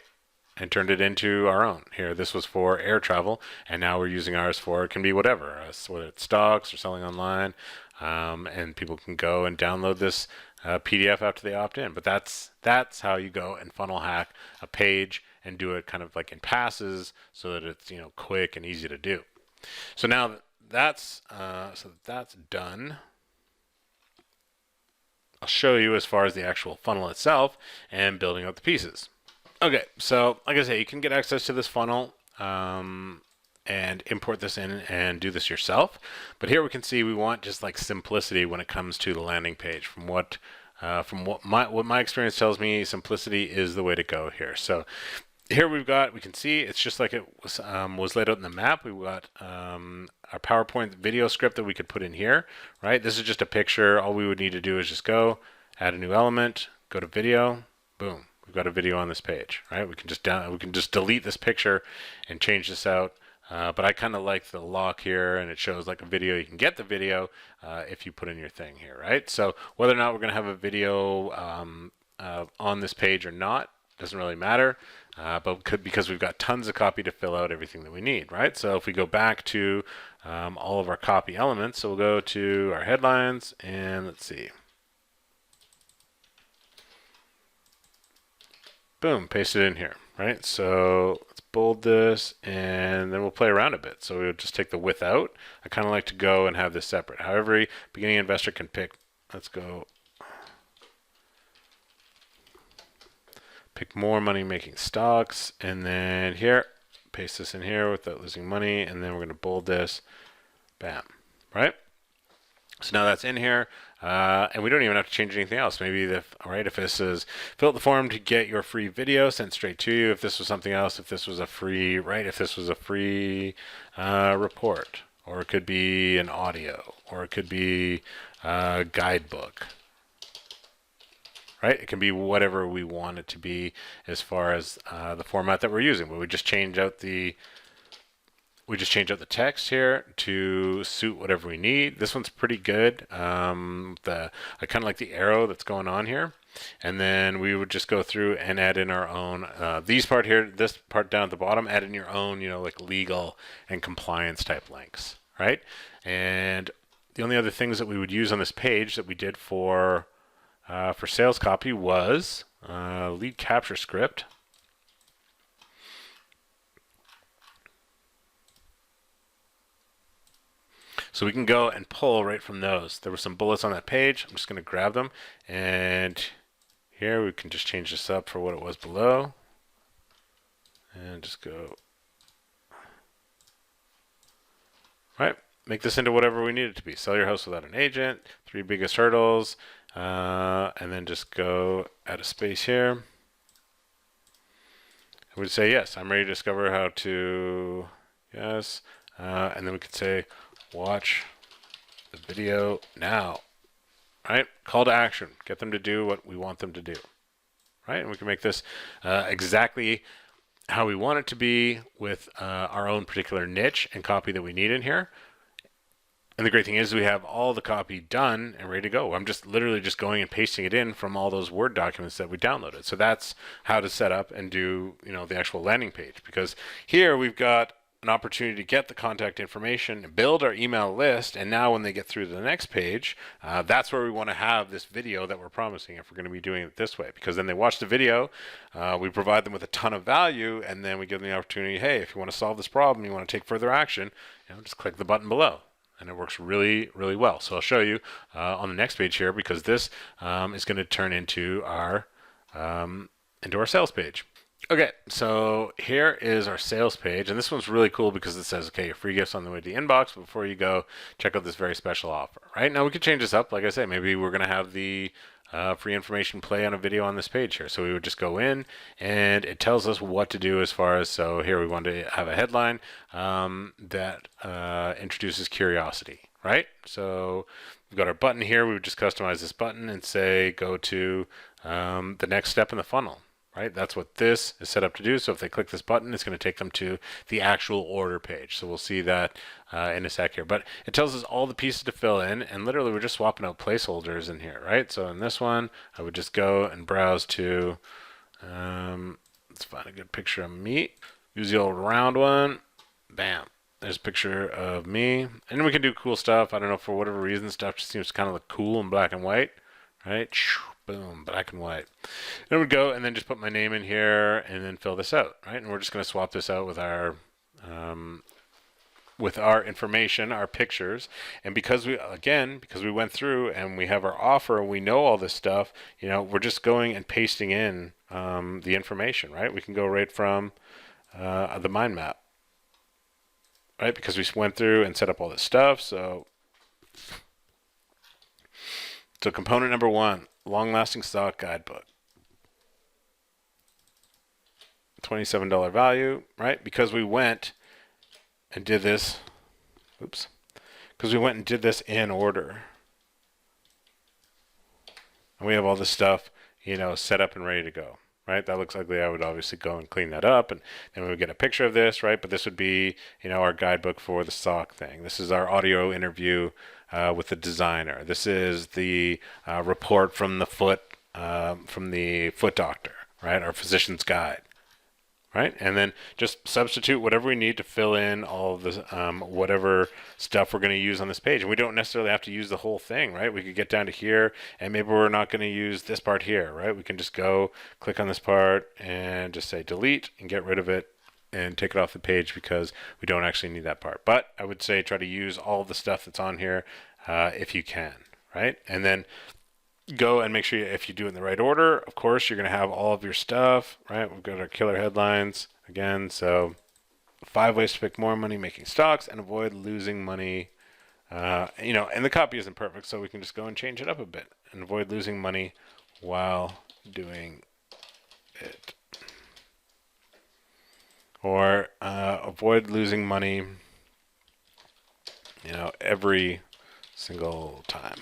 And turned it into our own. Here, this was for air travel, and now we're using ours for, it can be whatever, whether it's stocks or selling online, and people can go and download this PDF after they opt in. But that's how you go and funnel hack a page and do it kind of like in passes so that it's, you know, quick and easy to do. So now that's done. I'll show you as far as the actual funnel itself and building out the pieces. Okay, so like I say, you can get access to this funnel and import this in and do this yourself. But here we can see we want just like simplicity when it comes to the landing page. From what my experience tells me, simplicity is the way to go here. So here we can see it's just like it was laid out in the map. We've got our PowerPoint video script that we could put in here, right? This is just a picture. All we would need to do is just go, add a new element, go to video, boom. We've got a video on this page, right? We can just delete this picture and change this out. But I kind of like the lock here, and it shows like a video. You can get the video if you put in your thing here, right? So whether or not we're going to have a video on this page or not doesn't really matter. But because we've got tons of copy to fill out everything that we need, right? So if we go back to all of our copy elements, so we'll go to our headlines, and let's see. Boom, paste it in here, right? So let's bold this, and then we'll play around a bit. So we'll just take the width out. I kind of like to go and have this separate. However, every beginning investor can pick, let's go, pick more money making stocks, and then here, paste this in here without losing money, and then we're going to bold this, bam, right? So now that's in here, and we don't even have to change anything else. Maybe if this is fill out the form to get your free video sent straight to you. If this was something else, if this was a free, right? If this was a free report, or it could be an audio, or it could be a guidebook, right? It can be whatever we want it to be as far as the format that we're using. But we just change out the text here to suit whatever we need. This one's pretty good. I kind of like the arrow that's going on here. And then we would just go through and add in our own, this part down at the bottom, add in your own, you know, like legal and compliance type links, right? And the only other things that we would use on this page that we did for sales copy was lead capture script. So we can go and pull right from those. There were some bullets on that page. I'm just going to grab them. And here we can just change this up for what it was below. And just go. Right. Make this into whatever we need it to be. Sell your house without an agent. 3 biggest hurdles. And then just go add a space here. I would say, yes, I'm ready to discover how to, yes. And then we could say, watch the video now, right? Call to action. Get them to do what we want them to do, right? And we can make this exactly how we want it to be with our own particular niche and copy that we need in here. And the great thing is we have all the copy done and ready to go. I'm just literally just going and pasting it in from all those Word documents that we downloaded. So that's how to set up and do, the actual landing page. Because here we've got an opportunity to get the contact information, build our email list, and now when they get through to the next page, that's where we want to have this video that we're promising if we're going to be doing it this way. Because then they watch the video, we provide them with a ton of value, and then we give them the opportunity, hey, if you want to solve this problem, you want to take further action, just click the button below. And it works really, really well. So I'll show you on the next page here, because this is going to turn into our sales page. Okay, so here is our sales page, and this one's really cool because it says, okay, your free gifts on the way to the inbox. But before you go, check out this very special offer. Right now, we could change this up. Like I say, maybe we're going to have the free information play on a video on this page here. So we would just go in, and it tells us what to do as far as, so here we want to have a headline that introduces curiosity, right? So we've got our button here. We would just customize this button and say, go to the next step in the funnel. Right, that's what this is set up to do. So if they click this button, it's going to take them to the actual order page. So we'll see that in a sec here. But it tells us all the pieces to fill in, and literally we're just swapping out placeholders in here, right? So in this one, I would just go and browse to, let's find a good picture of me. Use the old round one. Bam. There's a picture of me. And then we can do cool stuff. I don't know, for whatever reason, stuff just seems to kind of look cool in black and white, right? Boom, black and white. Then we go and then just put my name in here and then fill this out, right? And we're just going to swap this out with our information, our pictures. And because we went through and we have our offer and we know all this stuff, we're just going and pasting in the information, right? We can go right from the mind map, right? Because we went through and set up all this stuff. So component number 1. Long-lasting stock guidebook. $27 value, right? Because we went and did this. Because we went and did this in order. And we have all this stuff, set up and ready to go, right? That looks ugly. I would obviously go and clean that up, and then we would get a picture of this, right? But this would be, our guidebook for the stock thing. This is our audio interview with the designer. This is the report from the foot doctor, right? Our physician's guide, right? And then just substitute whatever we need to fill in all of the whatever stuff we're going to use on this page. And we don't necessarily have to use the whole thing, right? We could get down to here, and maybe we're not going to use this part here, right? We can just go click on this part and just say delete and get rid of it and take it off the page, because we don't actually need that part. But I would say try to use all of the stuff that's on here if you can, right? And then go and make sure if you do it in the right order, of course, you're going to have all of your stuff, right? We've got our killer headlines again. So 5 ways to make more money making stocks and avoid losing money. And the copy isn't perfect, so we can just go and change it up a bit and avoid losing money while doing it. Or avoid losing money, every single time.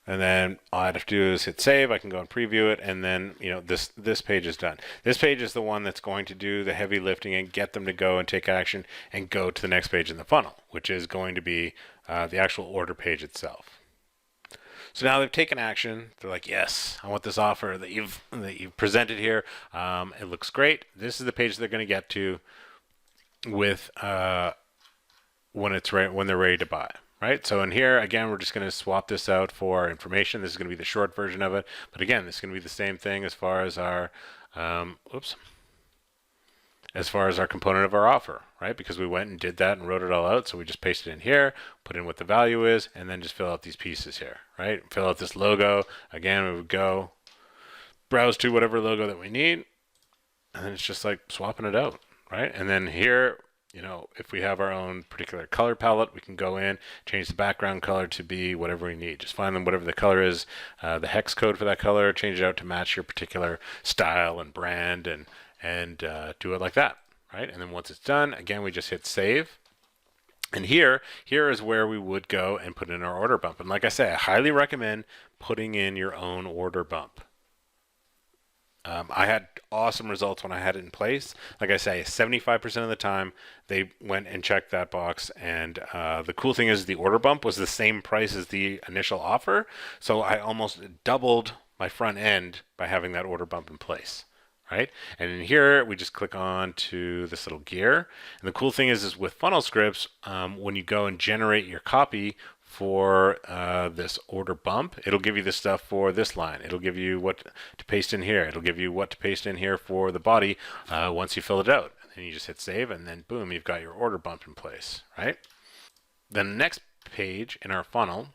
And then all I'd have to do is hit save. I can go and preview it, and then this page is done. This page is the one that's going to do the heavy lifting and get them to go and take action and go to the next page in the funnel, which is going to be the actual order page itself. So now they've taken action. They're like, yes, I want this offer that you've presented here. It looks great. This is the page they're going to get to with when they're ready to buy. Right. So in here, again, we're just going to swap this out for information. This is going to be the short version of it. But again, this is going to be the same thing as far as our component of our offer, right? Because we went and did that and wrote it all out. So we just paste it in here, put in what the value is, and then just fill out these pieces here, right? Fill out this logo. Again, we would go browse to whatever logo that we need, and then it's just like swapping it out, right? And then here, if we have our own particular color palette, we can go in, change the background color to be whatever we need. Just find them whatever the color is, the hex code for that color, change it out to match your particular style and brand, and do it like that, right? And then once it's done, again, we just hit save. And here is where we would go and put in our order bump. And like I say, I highly recommend putting in your own order bump. I had awesome results when I had it in place. Like I say, 75% of the time they went and checked that box. And the cool thing is the order bump was the same price as the initial offer. So I almost doubled my front end by having that order bump in place. Right? And in here, we just click on to this little gear. And the cool thing is with funnel scripts, when you go and generate your copy for this order bump, it'll give you the stuff for this line. It'll give you what to paste in here. It'll give you what to paste in here for the body once you fill it out. And then you just hit save, and then boom, you've got your order bump in place, right? Then the next page in our funnel,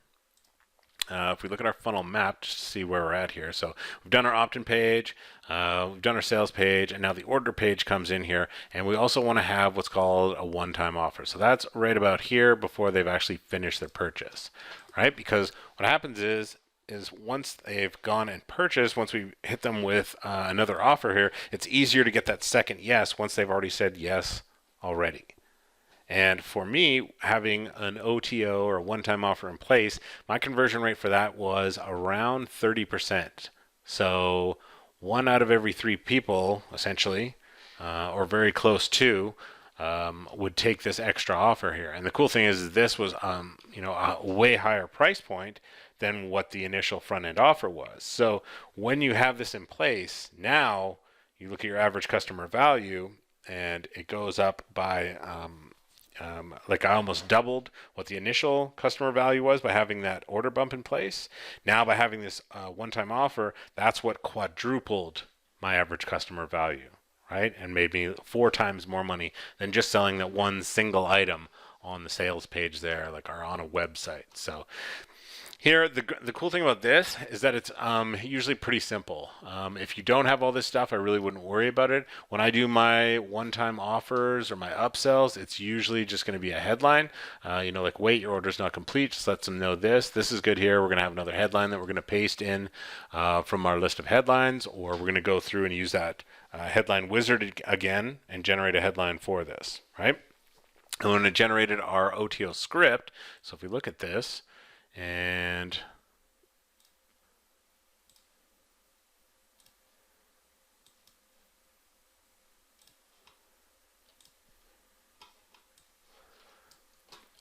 if we look at our funnel map, just to see where we're at here. So we've done our opt-in page, we've done our sales page, and now the order page comes in here. And we also want to have what's called a one-time offer. So that's right about here before they've actually finished their purchase, right? Because what happens is once they've gone and purchased, once we hit them with another offer here, it's easier to get that second yes once they've already said yes already. And for me, having an OTO or a one-time offer in place, my conversion rate for that was around 30%. So 1 out of every 3 people, essentially, or very close to, would take this extra offer here. And the cool thing is this was, a way higher price point than what the initial front-end offer was. So when you have this in place, now you look at your average customer value, and it goes up by like I almost doubled what the initial customer value was by having that order bump in place. Now by having this one-time offer, that's what quadrupled my average customer value, right? And made me 4 times more money than just selling that one single item on the sales page there, like or on a website. So here, the cool thing about this is that it's usually pretty simple. If you don't have all this stuff, I really wouldn't worry about it. When I do my one-time offers or my upsells, it's usually just going to be a headline. Like, wait, your order's not complete. Just lets them know this. This is good here. We're going to have another headline that we're going to paste in from our list of headlines, or we're going to go through and use that headline wizard again and generate a headline for this, right? And when it generated our OTO script, so if we look at this, and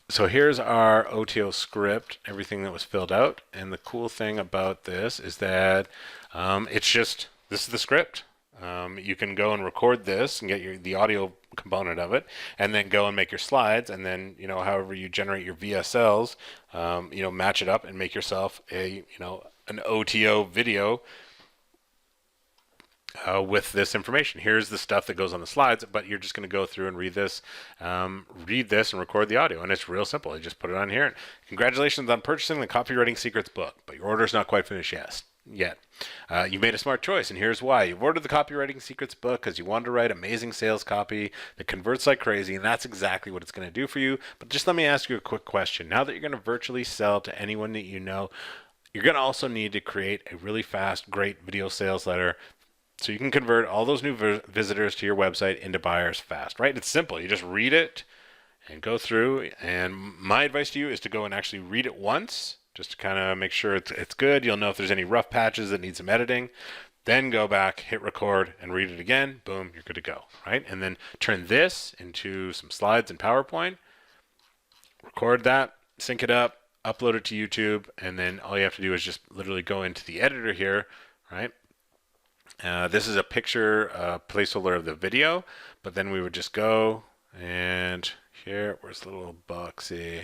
so here's our OTO script, everything that was filled out. And the cool thing about this is that this is the script. You can go and record this and get the audio component of it, and then go and make your slides, and then however you generate your VSLs, match it up and make yourself an OTO video with this information. Here's the stuff that goes on the slides, but you're just going to go through and read this and record the audio, and it's real simple. You just put it on here. Congratulations on purchasing the Copywriting Secrets book, but your order's not quite finished yet. You made a smart choice, and here's why. You've ordered the Copywriting Secrets book because you wanted to write amazing sales copy that converts like crazy, and that's exactly what it's going to do for you. But just let me ask you a quick question. Now that you're going to virtually sell to anyone that you know, you're going to also need to create a really fast, great video sales letter so you can convert all those new visitors to your website into buyers fast, right? It's simple. You just read it and go through. And my advice to you is to go and actually read it once, just to kind of make sure it's good. You'll know if there's any rough patches that need some editing. Then go back, hit record, and read it again. Boom, you're good to go, right? And then turn this into some slides in PowerPoint. Record that, sync it up, upload it to YouTube, and then all you have to do is just literally go into the editor here, right? This is a picture placeholder of the video, but then we would just go and here, where's the little boxy?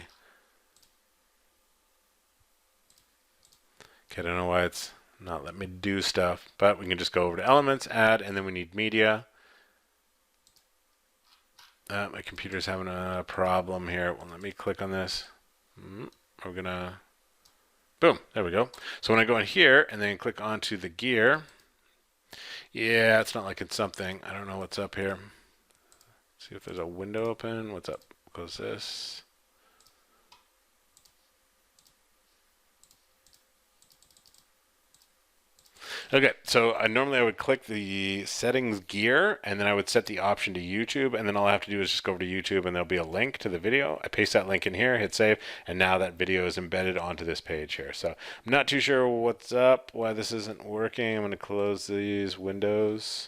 Okay, I don't know why it's not letting me do stuff, but we can just go over to Elements, Add, and then we need Media. My computer's having a problem here. Well, let me click on this. We're gonna, boom, there we go. So when I go in here and then click onto the gear, yeah, it's not like it's something. I don't know what's up here. See if there's a window open. What's up? Close this. Okay, so normally I would click the settings gear, and then I would set the option to YouTube, and then all I have to do is just go over to YouTube, and there'll be a link to the video. I paste that link in here, hit save, and now that video is embedded onto this page here. So I'm not too sure what's up, why this isn't working. I'm going to close these windows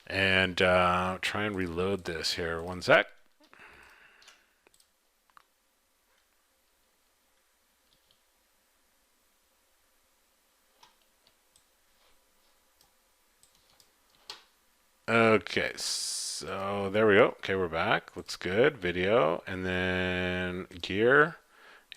and try and reload this here. One sec. Okay, so there we go. Okay, we're back. Looks good. Video, and then gear.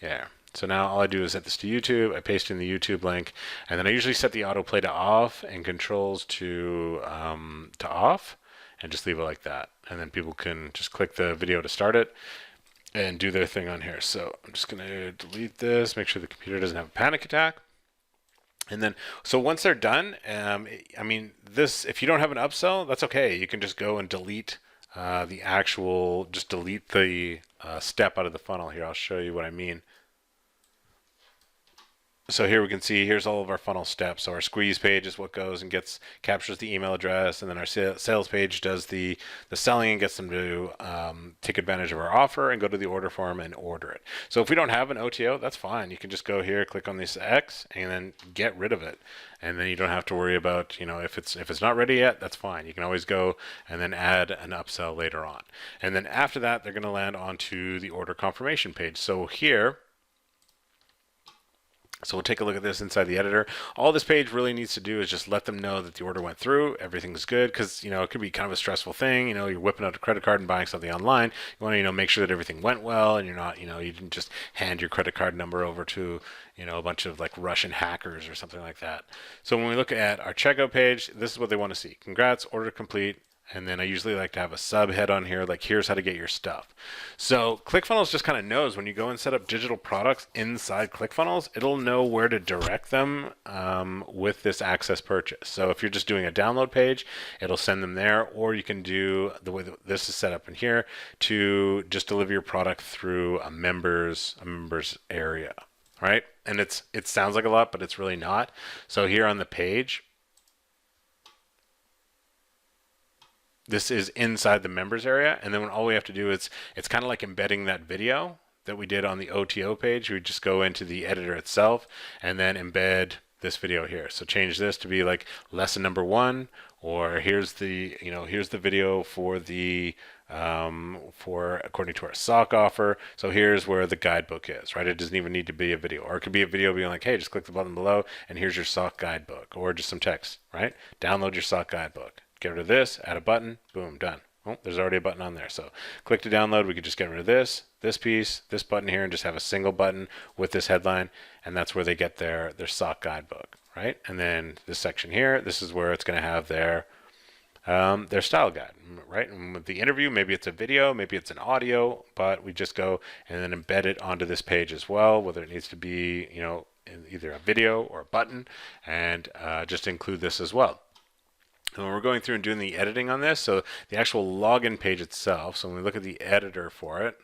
Yeah. So now all I do is set this to YouTube. I paste in the YouTube link, and then I usually set the autoplay to off and controls to off, and just leave it like that. And then people can just click the video to start it and do their thing on here. So I'm just gonna delete this, make sure the computer doesn't have a panic attack. And then, so once they're done, I mean, this, if you don't have an upsell, that's okay. You can just go and delete just delete the step out of the funnel here. I'll show you what I mean. So here we can see, here's all of our funnel steps. So our squeeze page is what goes and captures the email address, and then our sales page does the selling and gets them to take advantage of our offer and go to the order form and order it. So if we don't have an OTO, that's fine. You can just go here, click on this X, and then get rid of it. And then you don't have to worry about, if it's not ready yet, that's fine. You can always go and then add an upsell later on. And then after that, they're going to land onto the order confirmation page. So here, so we'll take a look at this inside the editor. All this page really needs to do is just let them know that the order went through, everything's good, because it could be kind of a stressful thing. You're whipping out a credit card and buying something online. You want to make sure that everything went well, and you're not, you didn't just hand your credit card number over to a bunch of like Russian hackers or something like that. So when we look at our checkout page, this is what they want to see. Congrats, order complete. And then I usually like to have a subhead on here, like here's how to get your stuff. So ClickFunnels just kind of knows when you go and set up digital products inside ClickFunnels, it'll know where to direct them with this access purchase. So if you're just doing a download page, it'll send them there, or you can do the way that this is set up in here to just deliver your product through a members area, right? And it sounds like a lot, but it's really not. So here on the page, this is inside the members area, and then all we have to do is, it's kind of like embedding that video that we did on the OTO page. We just go into the editor itself and then embed this video here. So change this to be like lesson number 1, or here's the video for the for according to our sock offer. So here's where the guidebook is, right? It doesn't even need to be a video, or it could be a video being like, hey, just click the button below and here's your sock guidebook, or just some text, right? Download your sock guidebook. Get rid of this, add a button, boom, done. Oh, there's already a button on there. So click to download. We could just get rid of this piece, this button here, and just have a single button with this headline, and that's where they get their sock guidebook, right? And then this section here, this is where it's going to have their style guide, right? And with the interview, maybe it's a video, maybe it's an audio, but we just go and then embed it onto this page as well, whether it needs to be, in either a video or a button, and just include this as well. And when we're going through and doing the editing on this, so the actual login page itself, so when we look at the editor for it,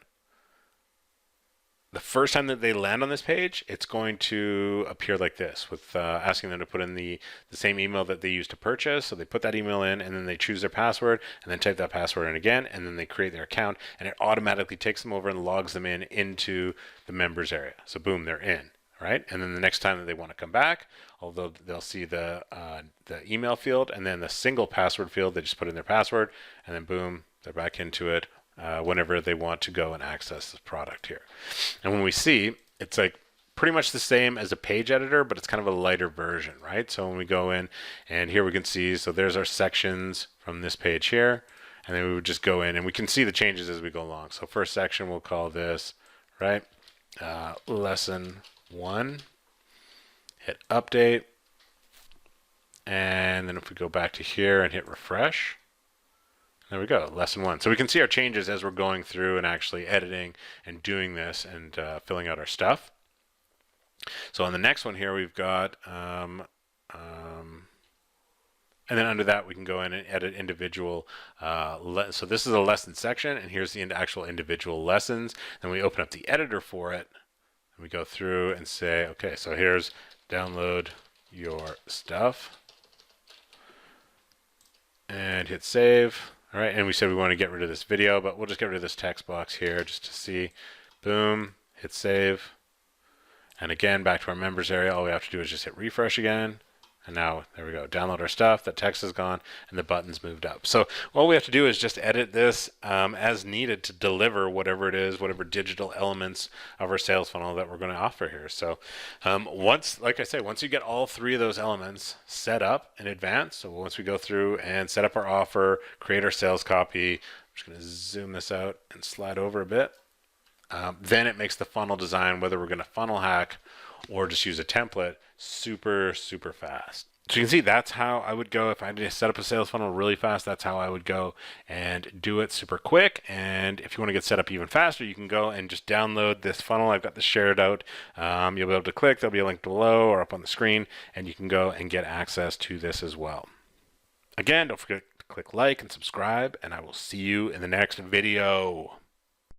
the first time that they land on this page, it's going to appear like this, with asking them to put in the same email that they used to purchase. So they put that email in, and then they choose their password, and then type that password in again, and then they create their account, and it automatically takes them over and logs them into the members area. So boom, they're in. Right? And then the next time that they want to come back, although they'll see the email field, and then the single password field, they just put in their password, and then boom, they're back into it whenever they want to go and access this product here. And when we see, it's like pretty much the same as a page editor, but it's kind of a lighter version, right? So when we go in, and here we can see, so there's our sections from this page here, and then we would just go in, and we can see the changes as we go along. So first section, we'll call this, right, lesson 1, hit update, and then if we go back to here and hit refresh, there we go, lesson 1. So we can see our changes as we're going through and actually editing and doing this and filling out our stuff. So on the next one here, we've got, and then under that, we can go in and edit individual, so this is a lesson section, and here's the actual individual lessons. Then we open up the editor for it, and we go through and say, okay, so here's download your stuff and hit save. All right, and we said we want to get rid of this video, but we'll just get rid of this text box here just to see. Boom, hit save. And again, back to our members area, all we have to do is just hit refresh again. And now, there we go, download our stuff, that text is gone, and the button's moved up. So all we have to do is just edit this as needed to deliver whatever it is, whatever digital elements of our sales funnel that we're going to offer here. So like I say, once you get all three of those elements set up in advance, so once we go through and set up our offer, create our sales copy, I'm just going to zoom this out and slide over a bit. Then it makes the funnel design, whether we're going to funnel hack or just use a template, super, super fast. So you can see that's how I would go. If I had to set up a sales funnel really fast, that's how I would go and do it super quick. And if you want to get set up even faster, you can go and just download this funnel. I've got this shared out. You'll be able to click. There'll be a link below or up on the screen, and you can go and get access to this as well. Again, don't forget to click like and subscribe, and I will see you in the next video.